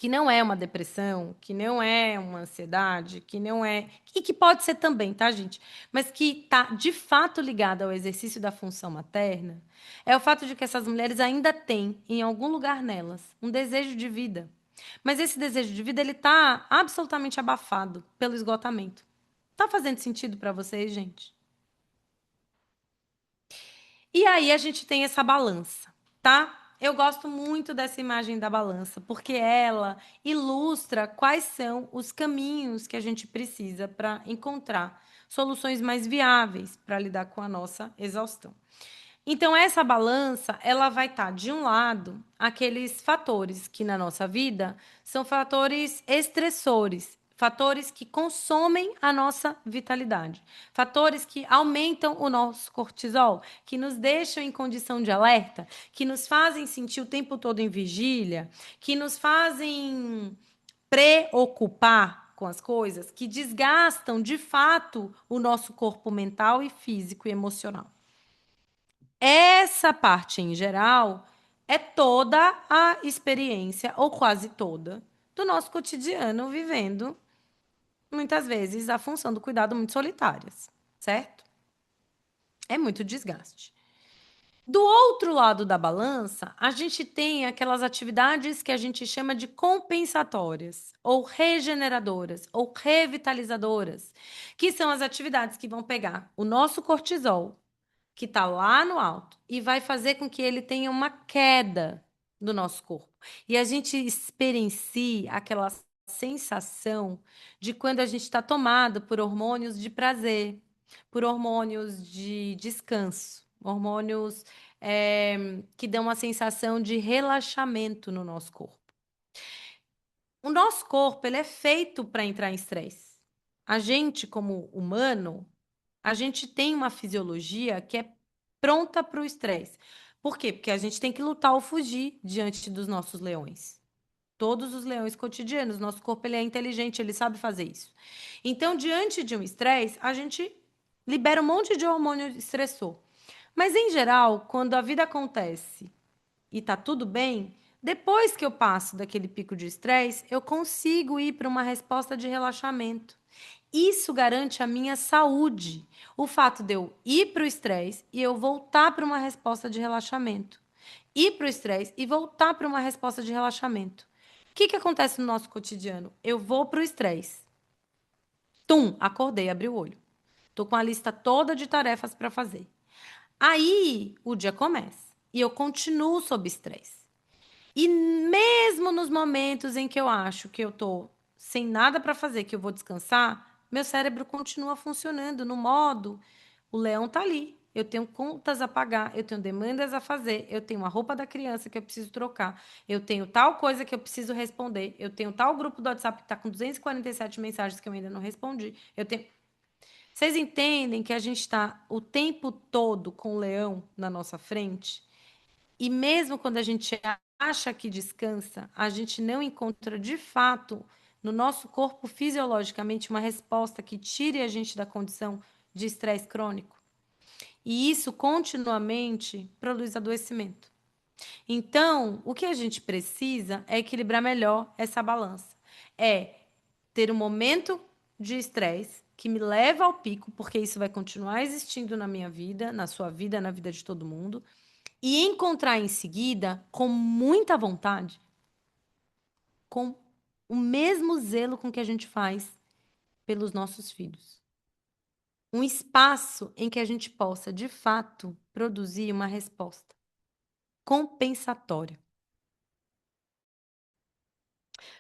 que não é uma depressão, que não é uma ansiedade, que não é. E que pode ser também, tá, gente? Mas que está de fato ligada ao exercício da função materna, é o fato de que essas mulheres ainda têm, em algum lugar nelas, um desejo de vida. Mas esse desejo de vida, ele está absolutamente abafado pelo esgotamento. Tá fazendo sentido para vocês, gente? E aí a gente tem essa balança, tá? Eu gosto muito dessa imagem da balança, porque ela ilustra quais são os caminhos que a gente precisa para encontrar soluções mais viáveis para lidar com a nossa exaustão. Então, essa balança, ela vai estar, de um lado, aqueles fatores que na nossa vida são fatores estressores, fatores que consomem a nossa vitalidade, fatores que aumentam o nosso cortisol, que nos deixam em condição de alerta, que nos fazem sentir o tempo todo em vigília, que nos fazem preocupar com as coisas, que desgastam de fato o nosso corpo mental e físico e emocional. Essa parte, em geral, é toda a experiência, ou quase toda, do nosso cotidiano vivendo, muitas vezes, a função do cuidado muito solitárias, certo? É muito desgaste. Do outro lado da balança, a gente tem aquelas atividades que a gente chama de compensatórias, ou regeneradoras, ou revitalizadoras, que são as atividades que vão pegar o nosso cortisol, que está lá no alto e vai fazer com que ele tenha uma queda do nosso corpo. E a gente experiencie aquela sensação de quando a gente está tomado por hormônios de prazer, por hormônios de descanso, hormônios que dão uma sensação de relaxamento no nosso corpo. O nosso corpo ele é feito para entrar em estresse. A gente, como humano, a gente tem uma fisiologia que é pronta para o estresse. Por quê? Porque a gente tem que lutar ou fugir diante dos nossos leões. Todos os leões cotidianos, nosso corpo ele é inteligente, ele sabe fazer isso. Então, diante de um estresse, a gente libera um monte de hormônio estressor. Mas em geral, quando a vida acontece e tá tudo bem, depois que eu passo daquele pico de estresse, eu consigo ir para uma resposta de relaxamento. Isso garante a minha saúde. O fato de eu ir para o estresse e eu voltar para uma resposta de relaxamento. Ir para o estresse e voltar para uma resposta de relaxamento. O que acontece no nosso cotidiano? Eu vou para o estresse. Tum, acordei, abri o olho. Tô com a lista toda de tarefas para fazer. Aí o dia começa e eu continuo sob estresse. E mesmo nos momentos em que eu acho que eu tô sem nada para fazer, que eu vou descansar, meu cérebro continua funcionando no modo, o leão tá ali. Eu tenho contas a pagar, eu tenho demandas a fazer, eu tenho a roupa da criança que eu preciso trocar, eu tenho tal coisa que eu preciso responder, eu tenho tal grupo do WhatsApp que está com 247 mensagens que eu ainda não respondi. Eu tenho. Vocês entendem que a gente está o tempo todo com o leão na nossa frente? E mesmo quando a gente acha que descansa, a gente não encontra de fato no nosso corpo fisiologicamente uma resposta que tire a gente da condição de estresse crônico. E isso continuamente produz adoecimento. Então, o que a gente precisa é equilibrar melhor essa balança. É ter um momento de estresse que me leva ao pico, porque isso vai continuar existindo na minha vida, na sua vida, na vida de todo mundo e encontrar em seguida, com muita vontade, com o mesmo zelo com que a gente faz pelos nossos filhos. Um espaço em que a gente possa, de fato, produzir uma resposta compensatória.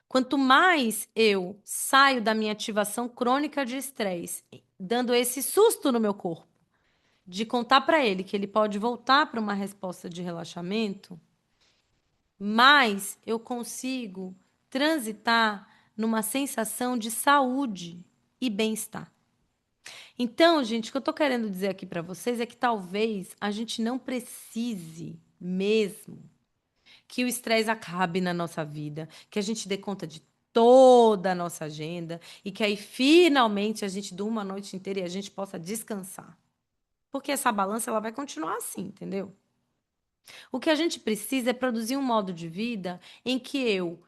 Quanto mais eu saio da minha ativação crônica de estresse, dando esse susto no meu corpo, de contar para ele que ele pode voltar para uma resposta de relaxamento, mais eu consigo transitar numa sensação de saúde e bem-estar. Então, gente, o que eu estou querendo dizer aqui para vocês é que talvez a gente não precise mesmo que o estresse acabe na nossa vida, que a gente dê conta de toda a nossa agenda e que aí finalmente a gente durma a noite inteira e a gente possa descansar. Porque essa balança ela vai continuar assim, entendeu? O que a gente precisa é produzir um modo de vida em que eu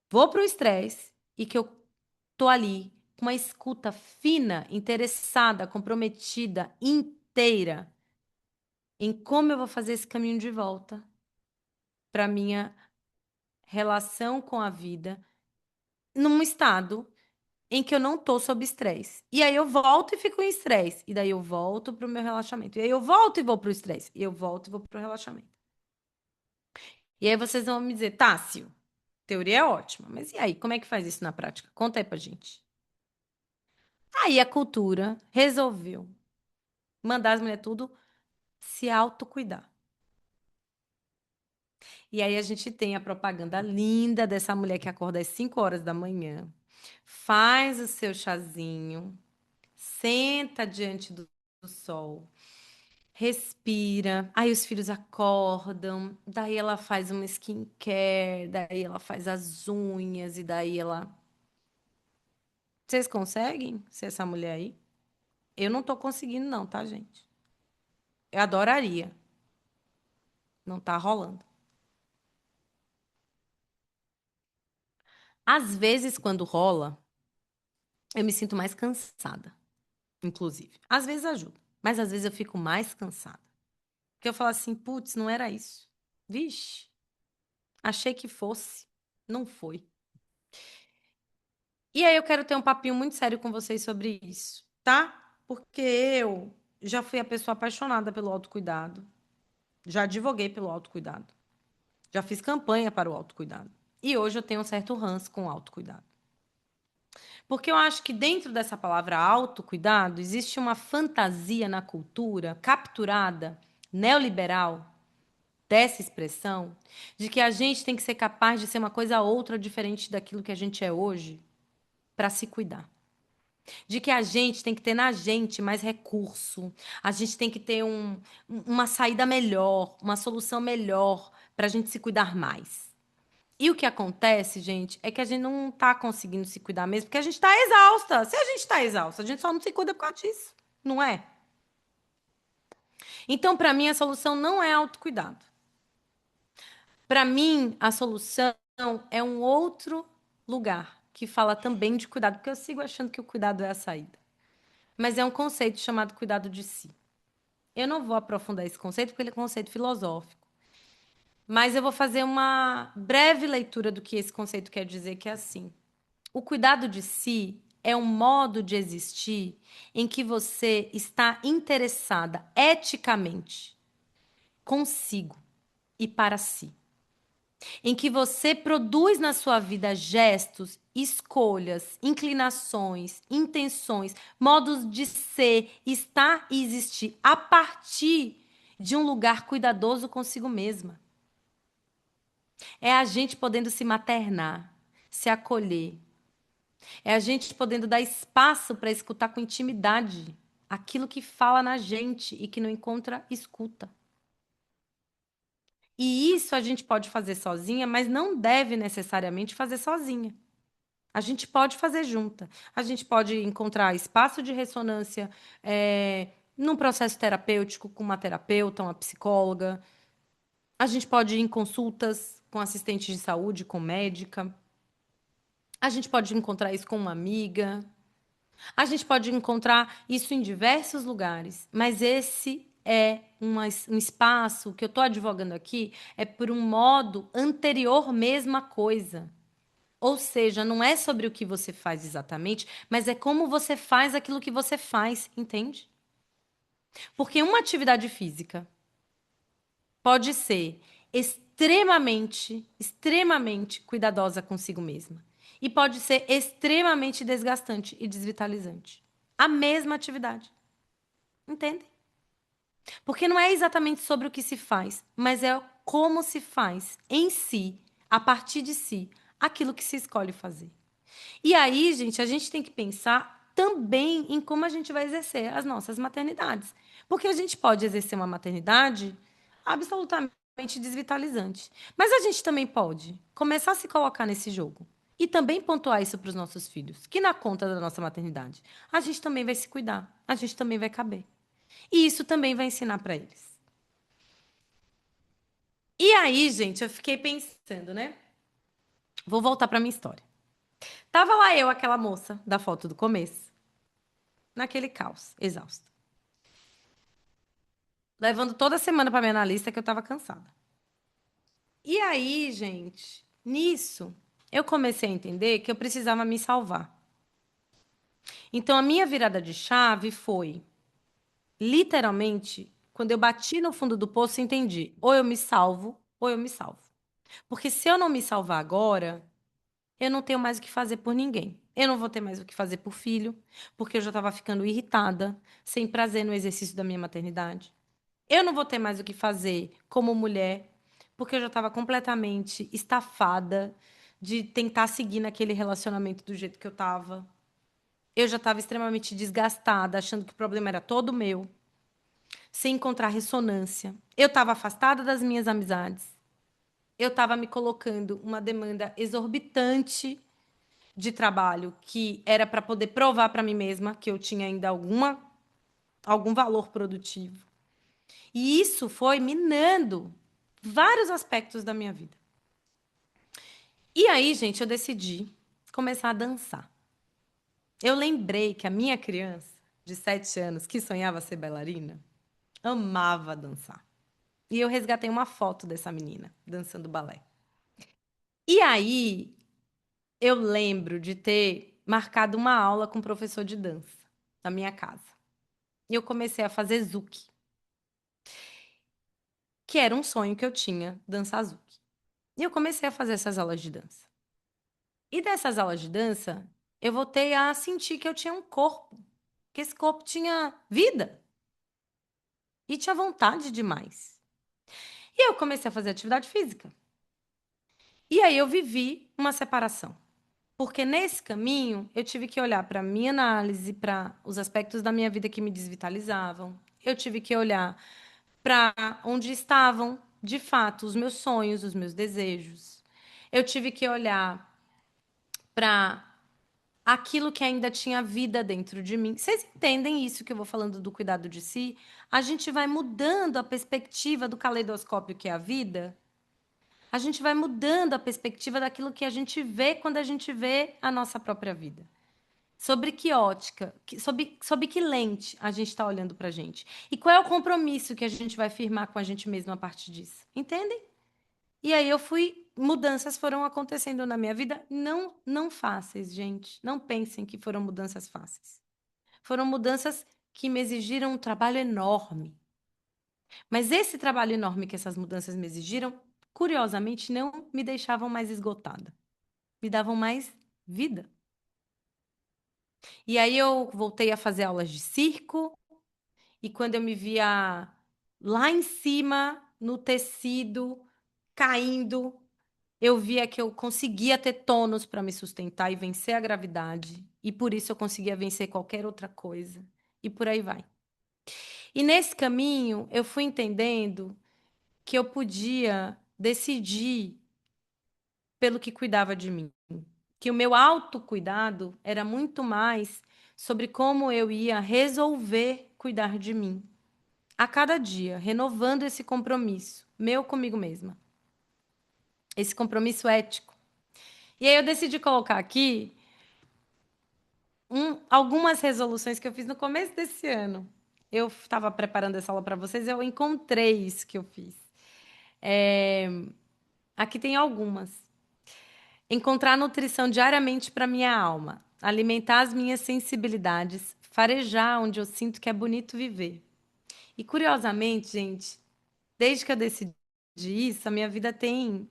vou para o estresse e que eu tô ali com uma escuta fina, interessada, comprometida, inteira em como eu vou fazer esse caminho de volta para minha relação com a vida, num estado em que eu não tô sob estresse. E aí eu volto e fico em estresse. E daí eu volto pro meu relaxamento. E aí eu volto e vou pro estresse. E eu volto e vou pro relaxamento. E aí vocês vão me dizer, Tássio, teoria é ótima, mas e aí, como é que faz isso na prática? Conta aí pra gente. Aí a cultura resolveu mandar as mulheres tudo se autocuidar. E aí a gente tem a propaganda linda dessa mulher que acorda às 5 horas da manhã, faz o seu chazinho, senta diante do sol, respira. Aí os filhos acordam, daí ela faz uma skincare, daí ela faz as unhas e daí ela. Vocês conseguem ser essa mulher aí? Eu não tô conseguindo, não, tá, gente? Eu adoraria. Não tá rolando. Às vezes, quando rola, eu me sinto mais cansada, inclusive. Às vezes ajuda, mas às vezes eu fico mais cansada. Porque eu falo assim, putz, não era isso. Vixe, achei que fosse. Não foi. E aí eu quero ter um papinho muito sério com vocês sobre isso, tá? Porque eu já fui a pessoa apaixonada pelo autocuidado, já advoguei pelo autocuidado, já fiz campanha para o autocuidado. E hoje eu tenho um certo ranço com o autocuidado. Porque eu acho que dentro dessa palavra autocuidado existe uma fantasia na cultura capturada, neoliberal, dessa expressão, de que a gente tem que ser capaz de ser uma coisa ou outra diferente daquilo que a gente é hoje para se cuidar. De que a gente tem que ter na gente mais recurso, a gente tem que ter uma saída melhor, uma solução melhor para a gente se cuidar mais. E o que acontece, gente, é que a gente não está conseguindo se cuidar mesmo, porque a gente está exausta. Se a gente está exausta, a gente só não se cuida por causa disso, não é? Então, para mim, a solução não é autocuidado. Para mim, a solução é um outro lugar que fala também de cuidado, porque eu sigo achando que o cuidado é a saída. Mas é um conceito chamado cuidado de si. Eu não vou aprofundar esse conceito porque ele é um conceito filosófico. Mas eu vou fazer uma breve leitura do que esse conceito quer dizer, que é assim. O cuidado de si é um modo de existir em que você está interessada eticamente consigo e para si. Em que você produz na sua vida gestos, escolhas, inclinações, intenções, modos de ser, estar e existir a partir de um lugar cuidadoso consigo mesma. É a gente podendo se maternar, se acolher. É a gente podendo dar espaço para escutar com intimidade aquilo que fala na gente e que não encontra escuta. E isso a gente pode fazer sozinha, mas não deve necessariamente fazer sozinha. A gente pode fazer junta. A gente pode encontrar espaço de ressonância num processo terapêutico com uma terapeuta, uma psicóloga. A gente pode ir em consultas com assistente de saúde, com médica. A gente pode encontrar isso com uma amiga. A gente pode encontrar isso em diversos lugares, mas esse é um espaço que eu estou advogando aqui, é por um modo anterior mesma coisa. Ou seja, não é sobre o que você faz exatamente, mas é como você faz aquilo que você faz, entende? Porque uma atividade física pode ser extremamente cuidadosa consigo mesma. E pode ser extremamente desgastante e desvitalizante. A mesma atividade. Entende? Porque não é exatamente sobre o que se faz, mas é como se faz em si, a partir de si, aquilo que se escolhe fazer. E aí, gente, a gente tem que pensar também em como a gente vai exercer as nossas maternidades. Porque a gente pode exercer uma maternidade absolutamente desvitalizante. Mas a gente também pode começar a se colocar nesse jogo. E também pontuar isso para os nossos filhos, que na conta da nossa maternidade, a gente também vai se cuidar, a gente também vai caber. E isso também vai ensinar para eles. E aí, gente, eu fiquei pensando, né? Vou voltar para minha história. Tava lá eu, aquela moça da foto do começo, naquele caos, exausta. Levando toda semana para minha analista que eu tava cansada. E aí, gente, nisso, eu comecei a entender que eu precisava me salvar. Então, a minha virada de chave foi, literalmente, quando eu bati no fundo do poço, eu entendi: ou eu me salvo, ou eu me salvo. Porque se eu não me salvar agora, eu não tenho mais o que fazer por ninguém. Eu não vou ter mais o que fazer por filho, porque eu já estava ficando irritada, sem prazer no exercício da minha maternidade. Eu não vou ter mais o que fazer como mulher, porque eu já estava completamente estafada de tentar seguir naquele relacionamento do jeito que eu estava. Eu já estava extremamente desgastada, achando que o problema era todo meu, sem encontrar ressonância. Eu estava afastada das minhas amizades. Eu estava me colocando uma demanda exorbitante de trabalho que era para poder provar para mim mesma que eu tinha ainda algum valor produtivo. E isso foi minando vários aspectos da minha vida. E aí, gente, eu decidi começar a dançar. Eu lembrei que a minha criança, de 7 anos, que sonhava ser bailarina, amava dançar. E eu resgatei uma foto dessa menina dançando balé. E aí, eu lembro de ter marcado uma aula com um professor de dança na minha casa. E eu comecei a fazer Zouk, que era um sonho que eu tinha, dançar Zouk. E eu comecei a fazer essas aulas de dança. E dessas aulas de dança, eu voltei a sentir que eu tinha um corpo, que esse corpo tinha vida e tinha vontade demais. E eu comecei a fazer atividade física. E aí eu vivi uma separação. Porque nesse caminho eu tive que olhar para a minha análise, para os aspectos da minha vida que me desvitalizavam. Eu tive que olhar para onde estavam, de fato, os meus sonhos, os meus desejos. Eu tive que olhar para aquilo que ainda tinha vida dentro de mim. Vocês entendem isso que eu vou falando do cuidado de si? A gente vai mudando a perspectiva do caleidoscópio que é a vida. A gente vai mudando a perspectiva daquilo que a gente vê quando a gente vê a nossa própria vida. Sobre que ótica, sob que lente a gente está olhando para a gente. E qual é o compromisso que a gente vai firmar com a gente mesmo a partir disso. Entendem? E aí eu fui, mudanças foram acontecendo na minha vida, não fáceis, gente. Não pensem que foram mudanças fáceis. Foram mudanças que me exigiram um trabalho enorme. Mas esse trabalho enorme que essas mudanças me exigiram, curiosamente, não me deixavam mais esgotada. Me davam mais vida. E aí eu voltei a fazer aulas de circo, e quando eu me via lá em cima, no tecido, caindo, eu via que eu conseguia ter tônus para me sustentar e vencer a gravidade. E por isso eu conseguia vencer qualquer outra coisa. E por aí vai. E nesse caminho, eu fui entendendo que eu podia decidir pelo que cuidava de mim. Que o meu autocuidado era muito mais sobre como eu ia resolver cuidar de mim. A cada dia, renovando esse compromisso, meu comigo mesma. Esse compromisso ético. E aí eu decidi colocar aqui algumas resoluções que eu fiz no começo desse ano. Eu estava preparando essa aula para vocês, eu encontrei isso que eu fiz. É, aqui tem algumas. Encontrar nutrição diariamente para minha alma, alimentar as minhas sensibilidades, farejar onde eu sinto que é bonito viver. E curiosamente, gente, desde que eu decidi isso, a minha vida tem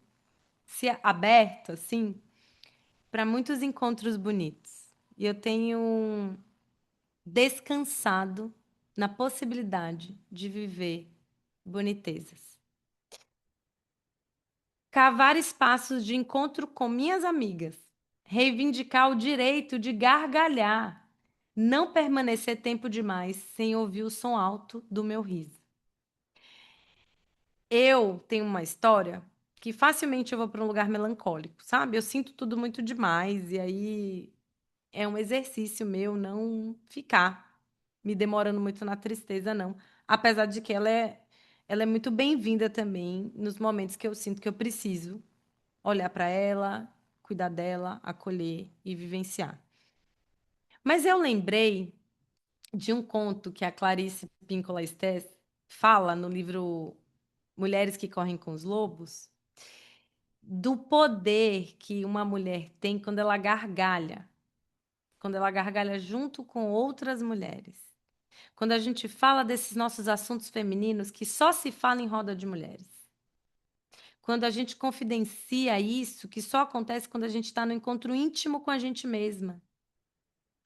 se aberto assim para muitos encontros bonitos. E eu tenho descansado na possibilidade de viver bonitezas. Cavar espaços de encontro com minhas amigas. Reivindicar o direito de gargalhar. Não permanecer tempo demais sem ouvir o som alto do meu riso. Eu tenho uma história que facilmente eu vou para um lugar melancólico, sabe? Eu sinto tudo muito demais e aí é um exercício meu não ficar me demorando muito na tristeza, não. Apesar de que ela é muito bem-vinda também nos momentos que eu sinto que eu preciso olhar para ela cuidar dela, acolher e vivenciar. Mas eu lembrei de um conto que a Clarice Píncola Estés fala no livro Mulheres que Correm com os Lobos, do poder que uma mulher tem quando ela gargalha junto com outras mulheres. Quando a gente fala desses nossos assuntos femininos que só se fala em roda de mulheres. Quando a gente confidencia isso, que só acontece quando a gente está no encontro íntimo com a gente mesma,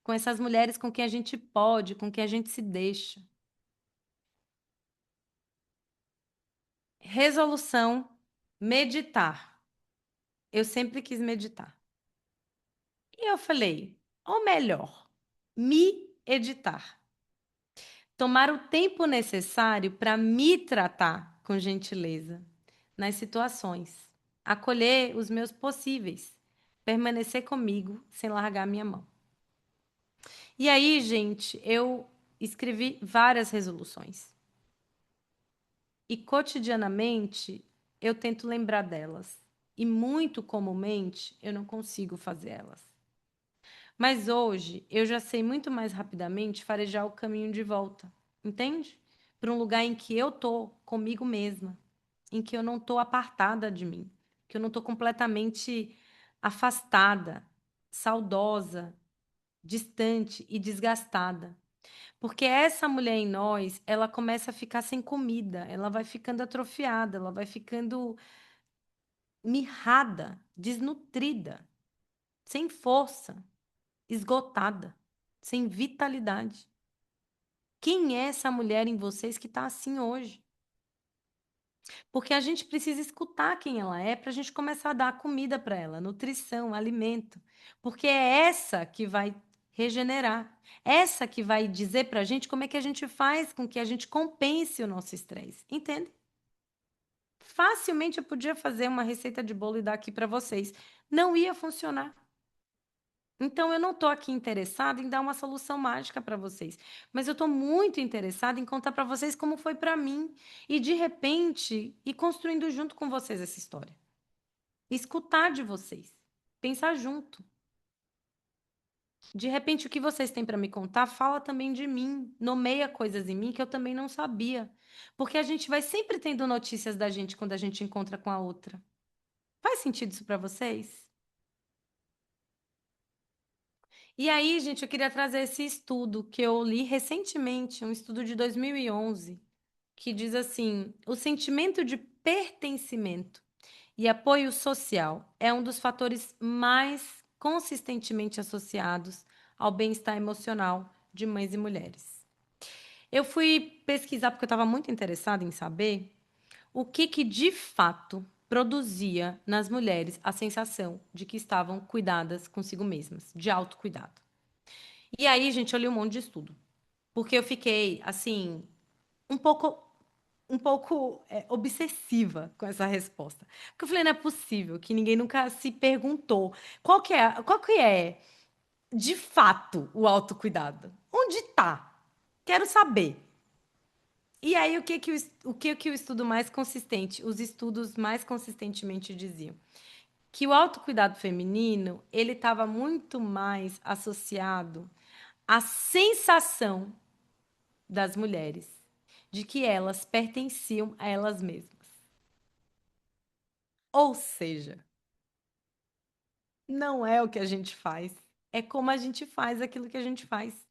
com essas mulheres com quem a gente pode, com quem a gente se deixa. Resolução: meditar. Eu sempre quis meditar. E eu falei, ou melhor, me editar. Tomar o tempo necessário para me tratar com gentileza nas situações. Acolher os meus possíveis. Permanecer comigo sem largar minha mão. E aí, gente, eu escrevi várias resoluções. E cotidianamente eu tento lembrar delas. E muito comumente eu não consigo fazer elas. Mas hoje eu já sei muito mais rapidamente farejar o caminho de volta, entende? Para um lugar em que eu tô comigo mesma, em que eu não tô apartada de mim, que eu não tô completamente afastada, saudosa, distante e desgastada. Porque essa mulher em nós, ela começa a ficar sem comida, ela vai ficando atrofiada, ela vai ficando mirrada, desnutrida, sem força, esgotada, sem vitalidade. Quem é essa mulher em vocês que está assim hoje? Porque a gente precisa escutar quem ela é para a gente começar a dar comida para ela, nutrição, alimento. Porque é essa que vai regenerar, essa que vai dizer para a gente como é que a gente faz com que a gente compense o nosso estresse. Entende? Facilmente eu podia fazer uma receita de bolo e dar aqui para vocês. Não ia funcionar. Então, eu não estou aqui interessada em dar uma solução mágica para vocês, mas eu estou muito interessada em contar para vocês como foi para mim e, de repente, ir construindo junto com vocês essa história. Escutar de vocês, pensar junto. De repente, o que vocês têm para me contar fala também de mim, nomeia coisas em mim que eu também não sabia. Porque a gente vai sempre tendo notícias da gente quando a gente encontra com a outra. Faz sentido isso para vocês? E aí, gente, eu queria trazer esse estudo que eu li recentemente, um estudo de 2011, que diz assim: o sentimento de pertencimento e apoio social é um dos fatores mais consistentemente associados ao bem-estar emocional de mães e mulheres. Eu fui pesquisar porque eu estava muito interessada em saber o que de fato produzia nas mulheres a sensação de que estavam cuidadas consigo mesmas, de autocuidado. E aí, gente, eu li um monte de estudo. Porque eu fiquei, assim, um pouco, obsessiva com essa resposta. Porque eu falei, não é possível que ninguém nunca se perguntou qual que é, de fato, o autocuidado. Onde tá? Quero saber. E aí, o que o estudo mais consistente, os estudos mais consistentemente diziam? Que o autocuidado feminino, ele estava muito mais associado à sensação das mulheres, de que elas pertenciam a elas mesmas. Ou seja, não é o que a gente faz, é como a gente faz aquilo que a gente faz.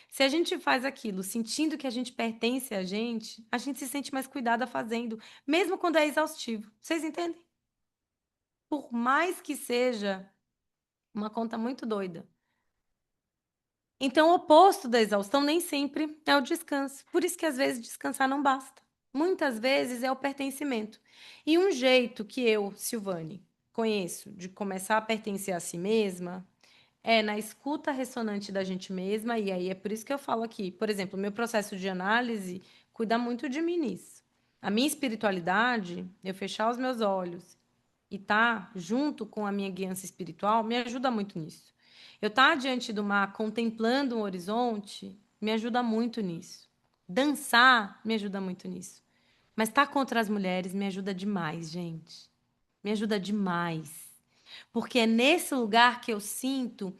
Se a gente faz aquilo sentindo que a gente pertence a gente se sente mais cuidada fazendo, mesmo quando é exaustivo. Vocês entendem? Por mais que seja uma conta muito doida. Então, o oposto da exaustão nem sempre é o descanso. Por isso que às vezes descansar não basta. Muitas vezes é o pertencimento. E um jeito que eu, Silvane, conheço de começar a pertencer a si mesma é na escuta ressonante da gente mesma. E aí é por isso que eu falo aqui. Por exemplo, o meu processo de análise cuida muito de mim nisso. A minha espiritualidade, eu fechar os meus olhos e estar junto com a minha guiança espiritual, me ajuda muito nisso. Eu estar diante do mar, contemplando um horizonte, me ajuda muito nisso. Dançar me ajuda muito nisso. Mas estar contra as mulheres me ajuda demais, gente. Me ajuda demais. Porque é nesse lugar que eu sinto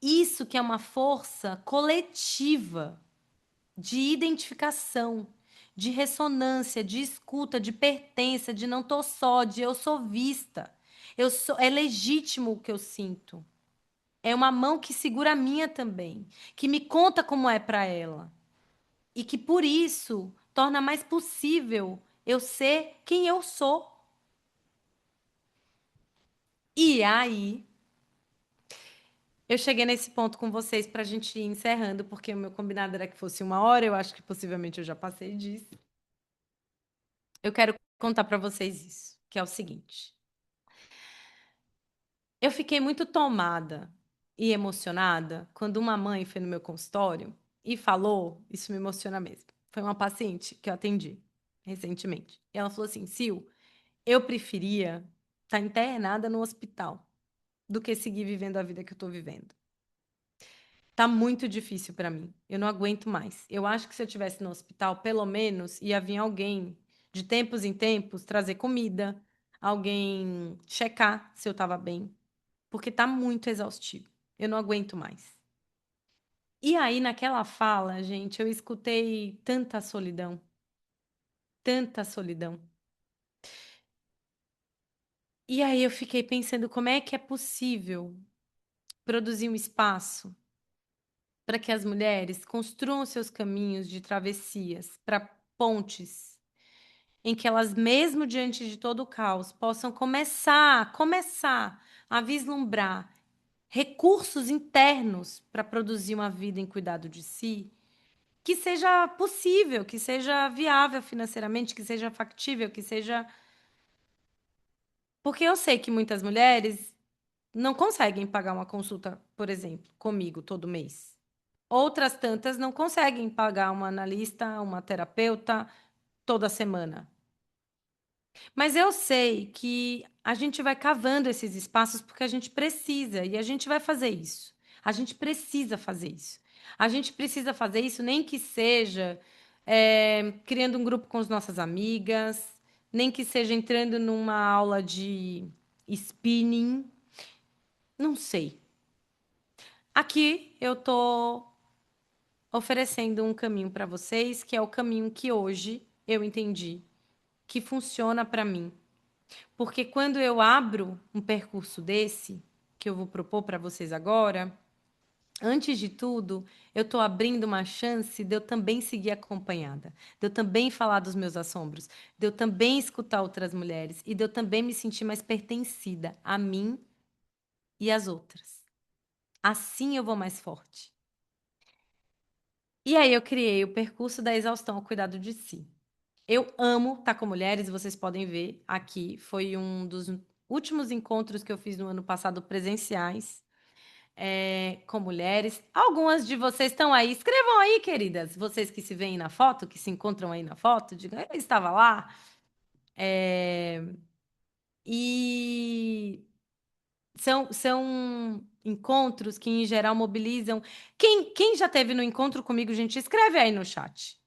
isso que é uma força coletiva de identificação, de ressonância, de escuta, de pertença, de não tô só, de eu sou vista. É legítimo o que eu sinto. É uma mão que segura a minha também, que me conta como é para ela e que por isso torna mais possível eu ser quem eu sou. E aí, eu cheguei nesse ponto com vocês para a gente ir encerrando, porque o meu combinado era que fosse 1 hora, eu acho que possivelmente eu já passei disso. Eu quero contar para vocês isso, que é o seguinte. Eu fiquei muito tomada e emocionada quando uma mãe foi no meu consultório e falou, isso me emociona mesmo. Foi uma paciente que eu atendi recentemente. E ela falou assim: Sil, eu preferia estar internada no hospital do que seguir vivendo a vida que eu estou vivendo. Tá muito difícil para mim. Eu não aguento mais. Eu acho que se eu estivesse no hospital, pelo menos ia vir alguém de tempos em tempos trazer comida, alguém checar se eu estava bem, porque tá muito exaustivo. Eu não aguento mais. E aí, naquela fala, gente, eu escutei tanta solidão, tanta solidão. E aí eu fiquei pensando como é que é possível produzir um espaço para que as mulheres construam seus caminhos de travessias para pontes em que elas, mesmo diante de todo o caos, possam começar a vislumbrar recursos internos para produzir uma vida em cuidado de si, que seja possível, que seja viável financeiramente, que seja factível, que seja. Porque eu sei que muitas mulheres não conseguem pagar uma consulta, por exemplo, comigo todo mês. Outras tantas não conseguem pagar uma analista, uma terapeuta toda semana. Mas eu sei que a gente vai cavando esses espaços porque a gente precisa, e a gente vai fazer isso. A gente precisa fazer isso. A gente precisa fazer isso, nem que seja criando um grupo com as nossas amigas, nem que seja entrando numa aula de spinning, não sei. Aqui eu tô oferecendo um caminho para vocês, que é o caminho que hoje eu entendi que funciona para mim. Porque quando eu abro um percurso desse, que eu vou propor para vocês agora, antes de tudo, eu estou abrindo uma chance de eu também seguir acompanhada, de eu também falar dos meus assombros, de eu também escutar outras mulheres e de eu também me sentir mais pertencida a mim e às outras. Assim eu vou mais forte. E aí eu criei o percurso da exaustão ao cuidado de si. Eu amo estar com mulheres, vocês podem ver aqui. Foi um dos últimos encontros que eu fiz no ano passado presenciais com mulheres. Algumas de vocês estão aí. Escrevam aí, queridas. Vocês que se veem na foto, que se encontram aí na foto, digam, eu estava lá. É, E são encontros que, em geral, mobilizam. Quem já teve no encontro comigo, gente, escreve aí no chat.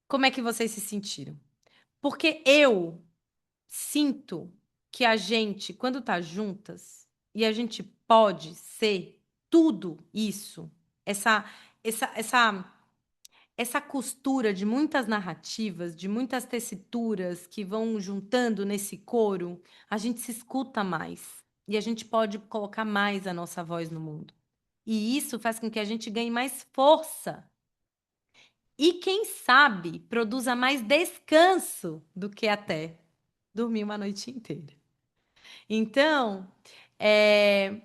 Como é que vocês se sentiram? Porque eu sinto que a gente, quando tá juntas, e a gente pode ser tudo isso, essa, essa, essa, essa costura de muitas narrativas, de muitas tessituras que vão juntando nesse coro, a gente se escuta mais. E a gente pode colocar mais a nossa voz no mundo. E isso faz com que a gente ganhe mais força. E quem sabe produza mais descanso do que até dormir uma noite inteira. Então, é,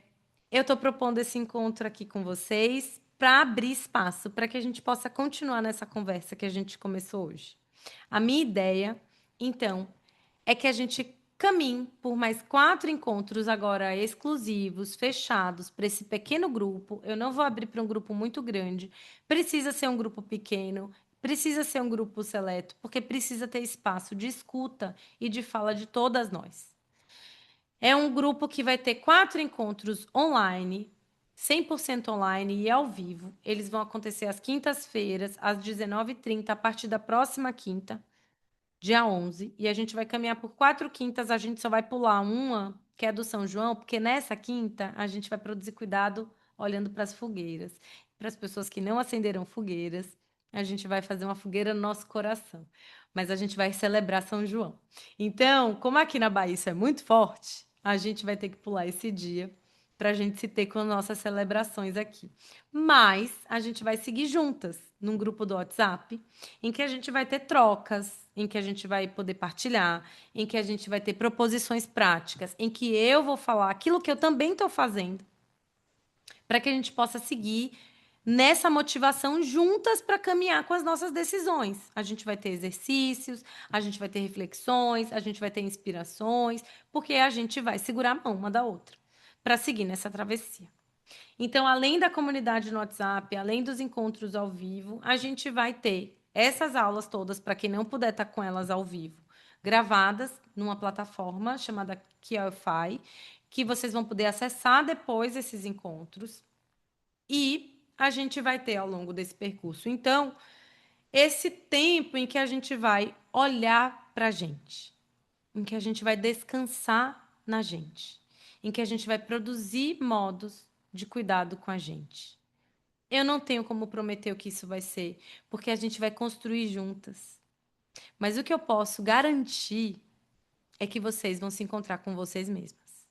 eu estou propondo esse encontro aqui com vocês para abrir espaço para que a gente possa continuar nessa conversa que a gente começou hoje. A minha ideia, então, é que a gente caminhe por mais 4 encontros agora exclusivos, fechados para esse pequeno grupo. Eu não vou abrir para um grupo muito grande. Precisa ser um grupo pequeno. Precisa ser um grupo seleto, porque precisa ter espaço de escuta e de fala de todas nós. É um grupo que vai ter 4 encontros online, 100% online e ao vivo. Eles vão acontecer às quintas-feiras, às 19h30, a partir da próxima quinta, dia 11. E a gente vai caminhar por 4 quintas, a gente só vai pular uma que é do São João, porque nessa quinta a gente vai produzir cuidado olhando para as fogueiras. Para as pessoas que não acenderam fogueiras, a gente vai fazer uma fogueira no nosso coração. Mas a gente vai celebrar São João. Então, como aqui na Bahia isso é muito forte, a gente vai ter que pular esse dia para a gente se ter com nossas celebrações aqui. Mas a gente vai seguir juntas num grupo do WhatsApp, em que a gente vai ter trocas, em que a gente vai poder partilhar, em que a gente vai ter proposições práticas, em que eu vou falar aquilo que eu também estou fazendo, para que a gente possa seguir nessa motivação juntas para caminhar com as nossas decisões. A gente vai ter exercícios, a gente vai ter reflexões, a gente vai ter inspirações, porque a gente vai segurar a mão uma da outra para seguir nessa travessia. Então, além da comunidade no WhatsApp, além dos encontros ao vivo, a gente vai ter essas aulas todas, para quem não puder estar com elas ao vivo, gravadas numa plataforma chamada Kiofy, que vocês vão poder acessar depois esses encontros. E a gente vai ter ao longo desse percurso, então, esse tempo em que a gente vai olhar para a gente, em que a gente vai descansar na gente, em que a gente vai produzir modos de cuidado com a gente. Eu não tenho como prometer o que isso vai ser, porque a gente vai construir juntas. Mas o que eu posso garantir é que vocês vão se encontrar com vocês mesmas.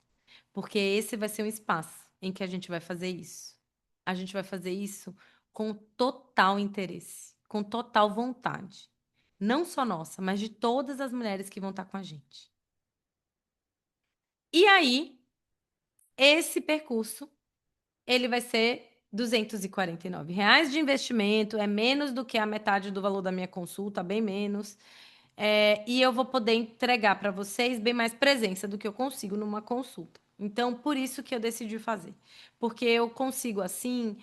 Porque esse vai ser um espaço em que a gente vai fazer isso. A gente vai fazer isso com total interesse, com total vontade. Não só nossa, mas de todas as mulheres que vão estar com a gente. E aí, esse percurso, ele vai ser R$ 249 de investimento, é menos do que a metade do valor da minha consulta, bem menos. E eu vou poder entregar para vocês bem mais presença do que eu consigo numa consulta. Então, por isso que eu decidi fazer. Porque eu consigo, assim,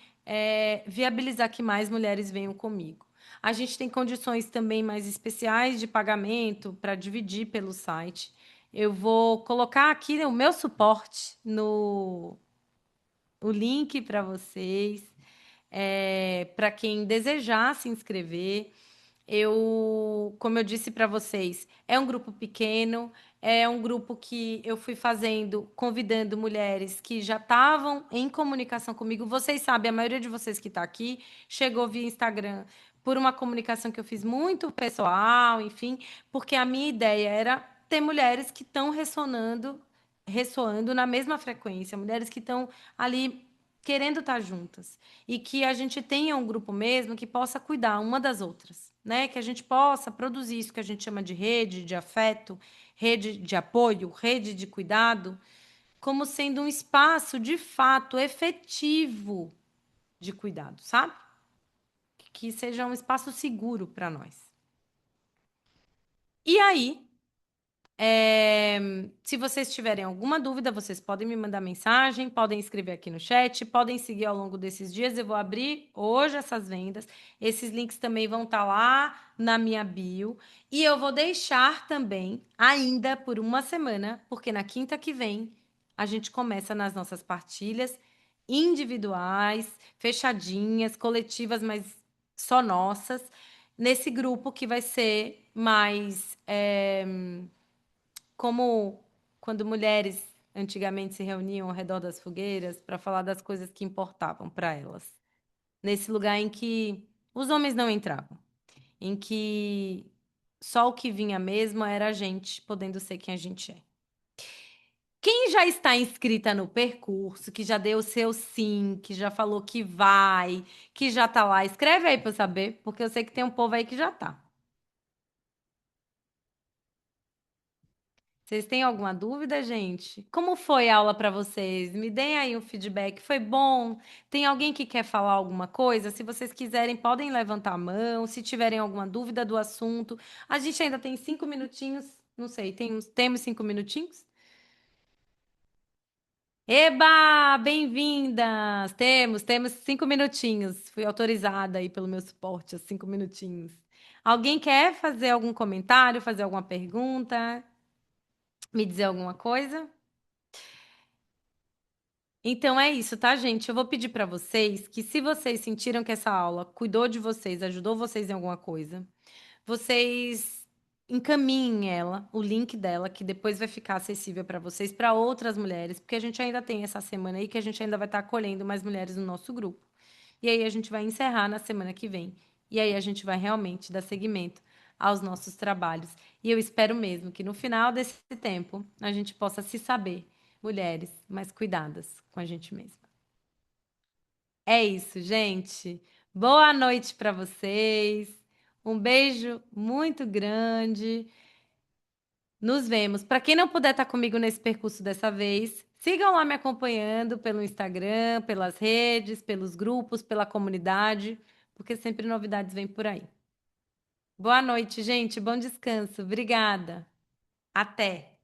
viabilizar que mais mulheres venham comigo. A gente tem condições também mais especiais de pagamento para dividir pelo site. Eu vou colocar aqui o meu suporte no o link para vocês, para quem desejar se inscrever. Como eu disse para vocês, é um grupo pequeno, é um grupo que eu fui fazendo, convidando mulheres que já estavam em comunicação comigo. Vocês sabem, a maioria de vocês que está aqui chegou via Instagram por uma comunicação que eu fiz muito pessoal, enfim, porque a minha ideia era ter mulheres que estão ressoando na mesma frequência, mulheres que estão ali querendo estar juntas e que a gente tenha um grupo mesmo que possa cuidar uma das outras, né? Que a gente possa produzir isso que a gente chama de rede de afeto, rede de apoio, rede de cuidado, como sendo um espaço de fato efetivo de cuidado, sabe? Que seja um espaço seguro para nós. E aí, se vocês tiverem alguma dúvida, vocês podem me mandar mensagem, podem escrever aqui no chat, podem seguir ao longo desses dias. Eu vou abrir hoje essas vendas. Esses links também vão estar lá na minha bio. E eu vou deixar também, ainda por uma semana, porque na quinta que vem a gente começa nas nossas partilhas individuais, fechadinhas, coletivas, mas só nossas, nesse grupo que vai ser mais. Como quando mulheres antigamente se reuniam ao redor das fogueiras para falar das coisas que importavam para elas. Nesse lugar em que os homens não entravam, em que só o que vinha mesmo era a gente podendo ser quem a gente é. Quem já está inscrita no percurso, que já deu o seu sim, que já falou que vai, que já tá lá, escreve aí para eu saber, porque eu sei que tem um povo aí que já tá. Vocês têm alguma dúvida, gente? Como foi a aula para vocês? Me deem aí um feedback. Foi bom? Tem alguém que quer falar alguma coisa? Se vocês quiserem, podem levantar a mão. Se tiverem alguma dúvida do assunto, a gente ainda tem 5 minutinhos. Não sei, temos 5 minutinhos? Eba, bem-vindas! Temos 5 minutinhos. Fui autorizada aí pelo meu suporte, os 5 minutinhos. Alguém quer fazer algum comentário, fazer alguma pergunta, me dizer alguma coisa? Então é isso, tá, gente? Eu vou pedir para vocês que, se vocês sentiram que essa aula cuidou de vocês, ajudou vocês em alguma coisa, vocês encaminhem ela, o link dela, que depois vai ficar acessível para vocês, para outras mulheres, porque a gente ainda tem essa semana aí que a gente ainda vai estar acolhendo mais mulheres no nosso grupo. E aí a gente vai encerrar na semana que vem. E aí a gente vai realmente dar seguimento aos nossos trabalhos. E eu espero mesmo que no final desse tempo a gente possa se saber, mulheres mais cuidadas com a gente mesma. É isso, gente. Boa noite para vocês. Um beijo muito grande. Nos vemos. Para quem não puder estar comigo nesse percurso dessa vez, sigam lá me acompanhando pelo Instagram, pelas redes, pelos grupos, pela comunidade, porque sempre novidades vêm por aí. Boa noite, gente. Bom descanso. Obrigada. Até.